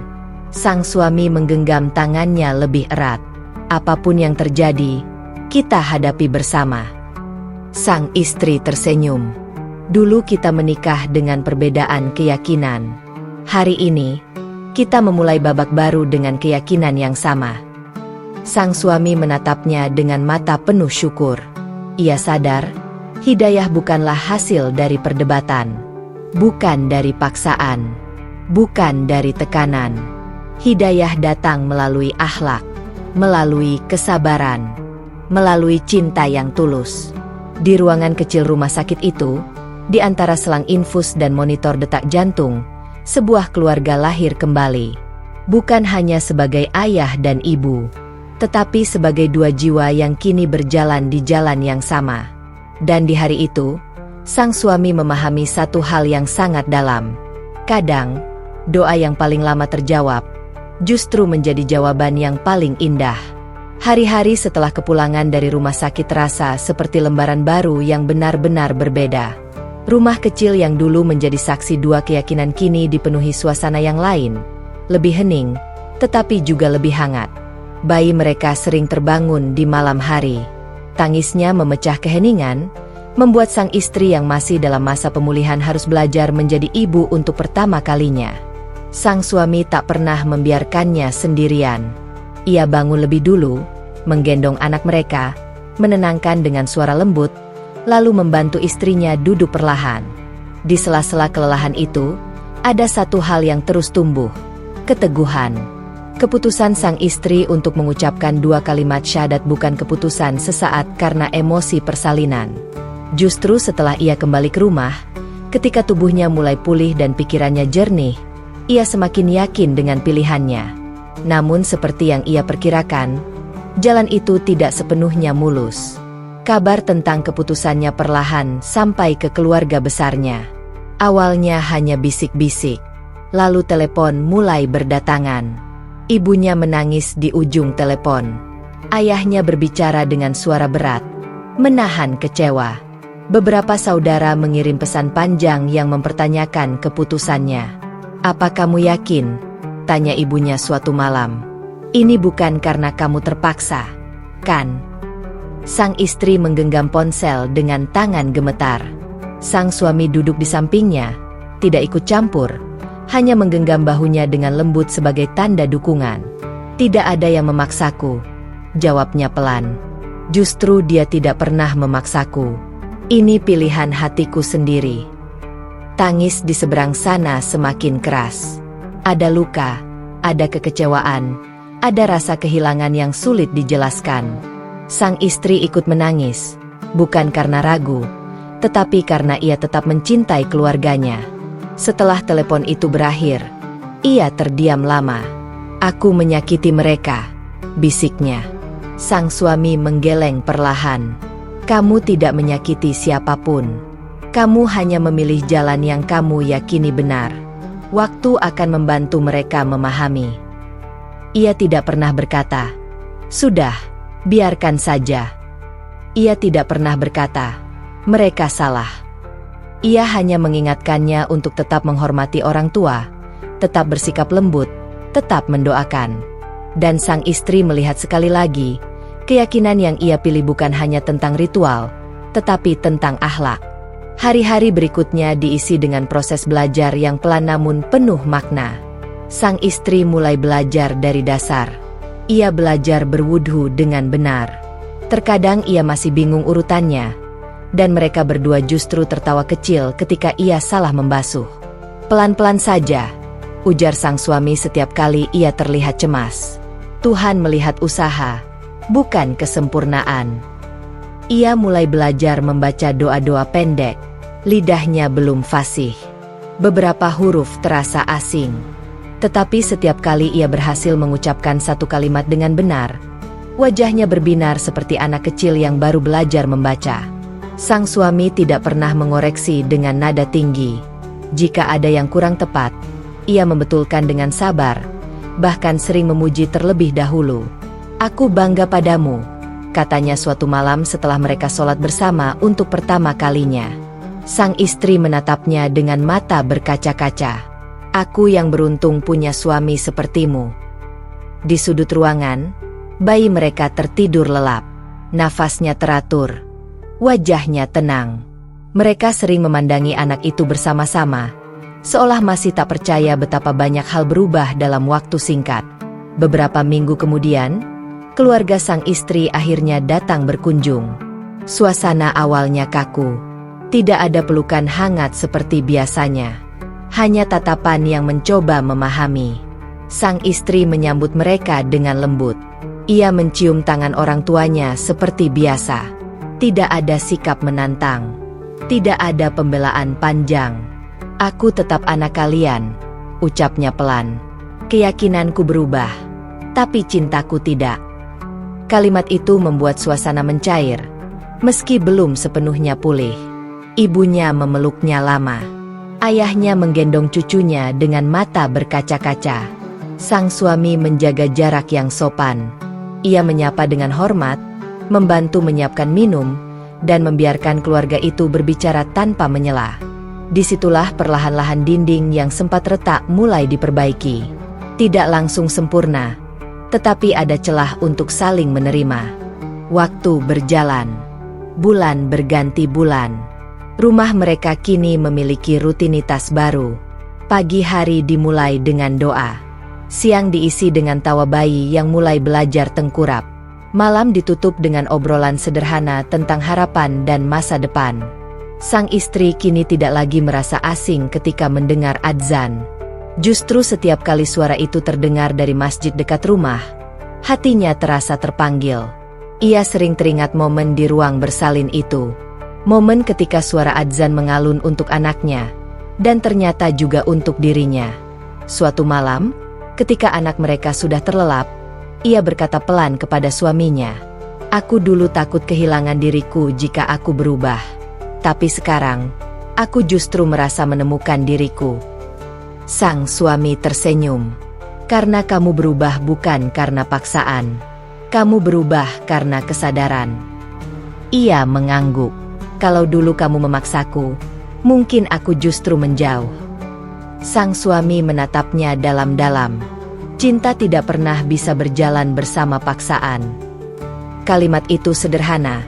Sang suami menggenggam tangannya lebih erat. "Apapun yang terjadi, kita hadapi bersama." Sang istri tersenyum. "Dulu kita menikah dengan perbedaan keyakinan. Hari ini, kita memulai babak baru dengan keyakinan yang sama." Sang suami menatapnya dengan mata penuh syukur. Ia sadar, hidayah bukanlah hasil dari perdebatan, bukan dari paksaan, bukan dari tekanan. Hidayah datang melalui akhlak, melalui kesabaran, melalui cinta yang tulus. Di ruangan kecil rumah sakit itu, di antara selang infus dan monitor detak jantung, sebuah keluarga lahir kembali. Bukan hanya sebagai ayah dan ibu, tetapi sebagai dua jiwa yang kini berjalan di jalan yang sama. Dan di hari itu, sang suami memahami satu hal yang sangat dalam. Kadang, doa yang paling lama terjawab, justru menjadi jawaban yang paling indah. Hari-hari setelah kepulangan dari rumah sakit terasa seperti lembaran baru yang benar-benar berbeda. Rumah kecil yang dulu menjadi saksi dua keyakinan kini dipenuhi suasana yang lain. Lebih hening, tetapi juga lebih hangat. Bayi mereka sering terbangun di malam hari. Tangisnya memecah keheningan, membuat sang istri yang masih dalam masa pemulihan harus belajar menjadi ibu untuk pertama kalinya. Sang suami tak pernah membiarkannya sendirian. Ia bangun lebih dulu, menggendong anak mereka, menenangkan dengan suara lembut, lalu membantu istrinya duduk perlahan. Di sela-sela kelelahan itu, ada satu hal yang terus tumbuh, keteguhan. Keputusan sang istri untuk mengucapkan dua kalimat syahadat bukan keputusan sesaat karena emosi persalinan. Justru setelah ia kembali ke rumah, ketika tubuhnya mulai pulih dan pikirannya jernih, ia semakin yakin dengan pilihannya. Namun seperti yang ia perkirakan, jalan itu tidak sepenuhnya mulus. Kabar tentang keputusannya perlahan sampai ke keluarga besarnya. Awalnya hanya bisik-bisik, lalu telepon mulai berdatangan. Ibunya menangis di ujung telepon. Ayahnya berbicara dengan suara berat, menahan kecewa. Beberapa saudara mengirim pesan panjang yang mempertanyakan keputusannya. "Apa kamu yakin?" tanya ibunya suatu malam. "Ini bukan karena kamu terpaksa, kan?" Sang istri menggenggam ponsel dengan tangan gemetar. Sang suami duduk di sampingnya, tidak ikut campur, hanya menggenggam bahunya dengan lembut sebagai tanda dukungan. "Tidak ada yang memaksaku," jawabnya pelan. "Justru dia tidak pernah memaksaku. Ini pilihan hatiku sendiri." Tangis di seberang sana semakin keras. Ada luka, ada kekecewaan, ada rasa kehilangan yang sulit dijelaskan. Sang istri ikut menangis, bukan karena ragu, tetapi karena ia tetap mencintai keluarganya. Setelah telepon itu berakhir, ia terdiam lama. "Aku menyakiti mereka," bisiknya. Sang suami menggeleng perlahan. "Kamu tidak menyakiti siapapun. Kamu hanya memilih jalan yang kamu yakini benar. Waktu akan membantu mereka memahami." Ia tidak pernah berkata, "Sudah, biarkan saja." Ia tidak pernah berkata, "Mereka salah." Ia hanya mengingatkannya untuk tetap menghormati orang tua, tetap bersikap lembut, tetap mendoakan. Dan sang istri melihat sekali lagi, keyakinan yang ia pilih bukan hanya tentang ritual, tetapi tentang akhlak. Hari-hari berikutnya diisi dengan proses belajar yang pelan namun penuh makna. Sang istri mulai belajar dari dasar. Ia belajar berwudhu dengan benar. Terkadang ia masih bingung urutannya, dan mereka berdua justru tertawa kecil ketika ia salah membasuh. "Pelan-pelan saja," ujar sang suami setiap kali ia terlihat cemas. "Tuhan melihat usaha, bukan kesempurnaan." Ia mulai belajar membaca doa-doa pendek. Lidahnya belum fasih. Beberapa huruf terasa asing. Tetapi setiap kali ia berhasil mengucapkan satu kalimat dengan benar, wajahnya berbinar seperti anak kecil yang baru belajar membaca. Sang suami tidak pernah mengoreksi dengan nada tinggi. Jika ada yang kurang tepat, ia membetulkan dengan sabar, bahkan sering memuji terlebih dahulu. "Aku bangga padamu," katanya suatu malam setelah mereka sholat bersama untuk pertama kalinya. Sang istri menatapnya dengan mata berkaca-kaca. "Aku yang beruntung punya suami sepertimu." Di sudut ruangan, bayi mereka tertidur lelap. Nafasnya teratur, wajahnya tenang. Mereka sering memandangi anak itu bersama-sama, seolah masih tak percaya betapa banyak hal berubah dalam waktu singkat. Beberapa minggu kemudian, keluarga sang istri akhirnya datang berkunjung. Suasana awalnya kaku. Tidak ada pelukan hangat seperti biasanya. Hanya tatapan yang mencoba memahami. Sang istri menyambut mereka dengan lembut. Ia mencium tangan orang tuanya seperti biasa. Tidak ada sikap menantang. Tidak ada pembelaan panjang. "Aku tetap anak kalian," ucapnya pelan. "Keyakinanku berubah, tapi cintaku tidak." Kalimat itu membuat suasana mencair, meski belum sepenuhnya pulih. Ibunya memeluknya lama. Ayahnya menggendong cucunya dengan mata berkaca-kaca. Sang suami menjaga jarak yang sopan. Ia menyapa dengan hormat, membantu menyiapkan minum, dan membiarkan keluarga itu berbicara tanpa menyela. Disitulah perlahan-lahan dinding yang sempat retak mulai diperbaiki. Tidak langsung sempurna, tetapi ada celah untuk saling menerima. Waktu berjalan. Bulan berganti bulan. Rumah mereka kini memiliki rutinitas baru. Pagi hari dimulai dengan doa. Siang diisi dengan tawa bayi yang mulai belajar tengkurap. Malam ditutup dengan obrolan sederhana tentang harapan dan masa depan. Sang istri kini tidak lagi merasa asing ketika mendengar adzan. Justru setiap kali suara itu terdengar dari masjid dekat rumah, hatinya terasa terpanggil. Ia sering teringat momen di ruang bersalin itu. Momen ketika suara adzan mengalun untuk anaknya, dan ternyata juga untuk dirinya. Suatu malam, ketika anak mereka sudah terlelap, ia berkata pelan kepada suaminya, "Aku dulu takut kehilangan diriku jika aku berubah. Tapi sekarang, aku justru merasa menemukan diriku." Sang suami tersenyum. "Karena kamu berubah bukan karena paksaan. Kamu berubah karena kesadaran." Ia mengangguk. "Kalau dulu kamu memaksaku, mungkin aku justru menjauh." Sang suami menatapnya dalam-dalam. Cinta tidak pernah bisa berjalan bersama paksaan. Kalimat itu sederhana,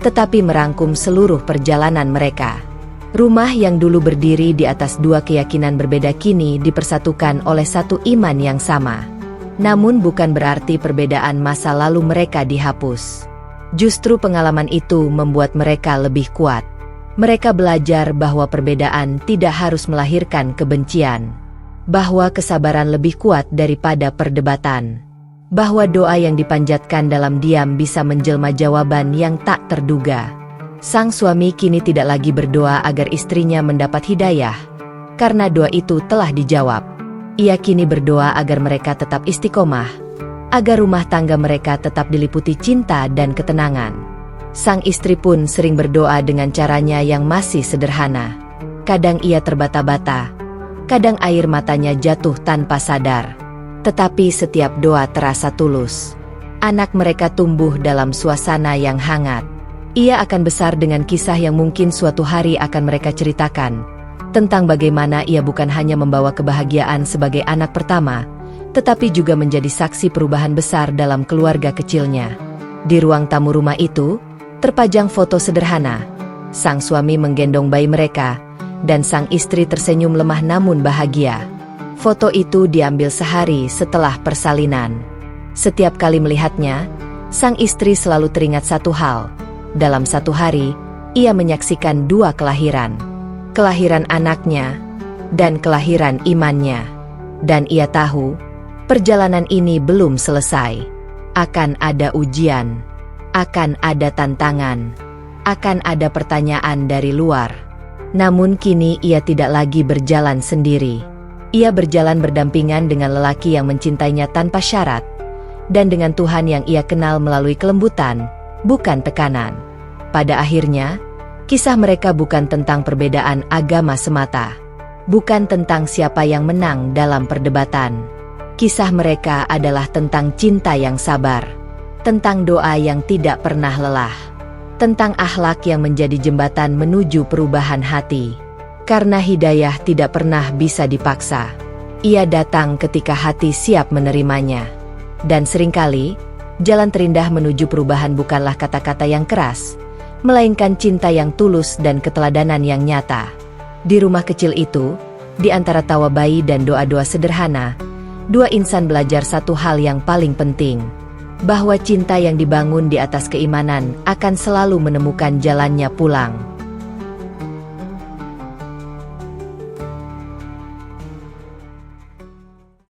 tetapi merangkum seluruh perjalanan mereka. Rumah yang dulu berdiri di atas dua keyakinan berbeda kini dipersatukan oleh satu iman yang sama. Namun bukan berarti perbedaan masa lalu mereka dihapus. Justru pengalaman itu membuat mereka lebih kuat. Mereka belajar bahwa perbedaan tidak harus melahirkan kebencian. Bahwa kesabaran lebih kuat daripada perdebatan. bahwa doa yang dipanjatkan dalam diam bisa menjelma jawaban yang tak terduga. Sang suami kini tidak lagi berdoa agar istrinya mendapat hidayah, karena doa itu telah dijawab. Ia kini berdoa agar mereka tetap istiqomah, agar rumah tangga mereka tetap diliputi cinta dan ketenangan. Sang istri pun sering berdoa dengan caranya yang masih sederhana. Kadang ia terbata-bata, kadang air matanya jatuh tanpa sadar. Tetapi setiap doa terasa tulus. Anak mereka tumbuh dalam suasana yang hangat. Ia akan besar dengan kisah yang mungkin suatu hari akan mereka ceritakan, tentang bagaimana ia bukan hanya membawa kebahagiaan sebagai anak pertama, tetapi juga menjadi saksi perubahan besar dalam keluarga kecilnya. Di ruang tamu rumah itu, terpajang foto sederhana. Sang suami menggendong bayi mereka, dan sang istri tersenyum lemah namun bahagia. Foto itu diambil sehari setelah persalinan. Setiap kali melihatnya, sang istri selalu teringat satu hal. Dalam satu hari, ia menyaksikan dua kelahiran. Kelahiran anaknya, dan kelahiran imannya. Dan ia tahu, perjalanan ini belum selesai. Akan ada ujian, akan ada tantangan, akan ada pertanyaan dari luar. Namun kini ia tidak lagi berjalan sendiri. Ia berjalan berdampingan dengan lelaki yang mencintainya tanpa syarat, dan dengan Tuhan yang ia kenal melalui kelembutan, bukan tekanan. Pada akhirnya, kisah mereka bukan tentang perbedaan agama semata, bukan tentang siapa yang menang dalam perdebatan. Kisah mereka adalah tentang cinta yang sabar, tentang doa yang tidak pernah lelah, tentang akhlak yang menjadi jembatan menuju perubahan hati. Karena hidayah tidak pernah bisa dipaksa. Ia datang ketika hati siap menerimanya. Dan seringkali, jalan terindah menuju perubahan bukanlah kata-kata yang keras, melainkan cinta yang tulus dan keteladanan yang nyata. Di rumah kecil itu, di antara tawa bayi dan doa-doa sederhana, dua insan belajar satu hal yang paling penting, bahwa cinta yang dibangun di atas keimanan akan selalu menemukan jalannya pulang.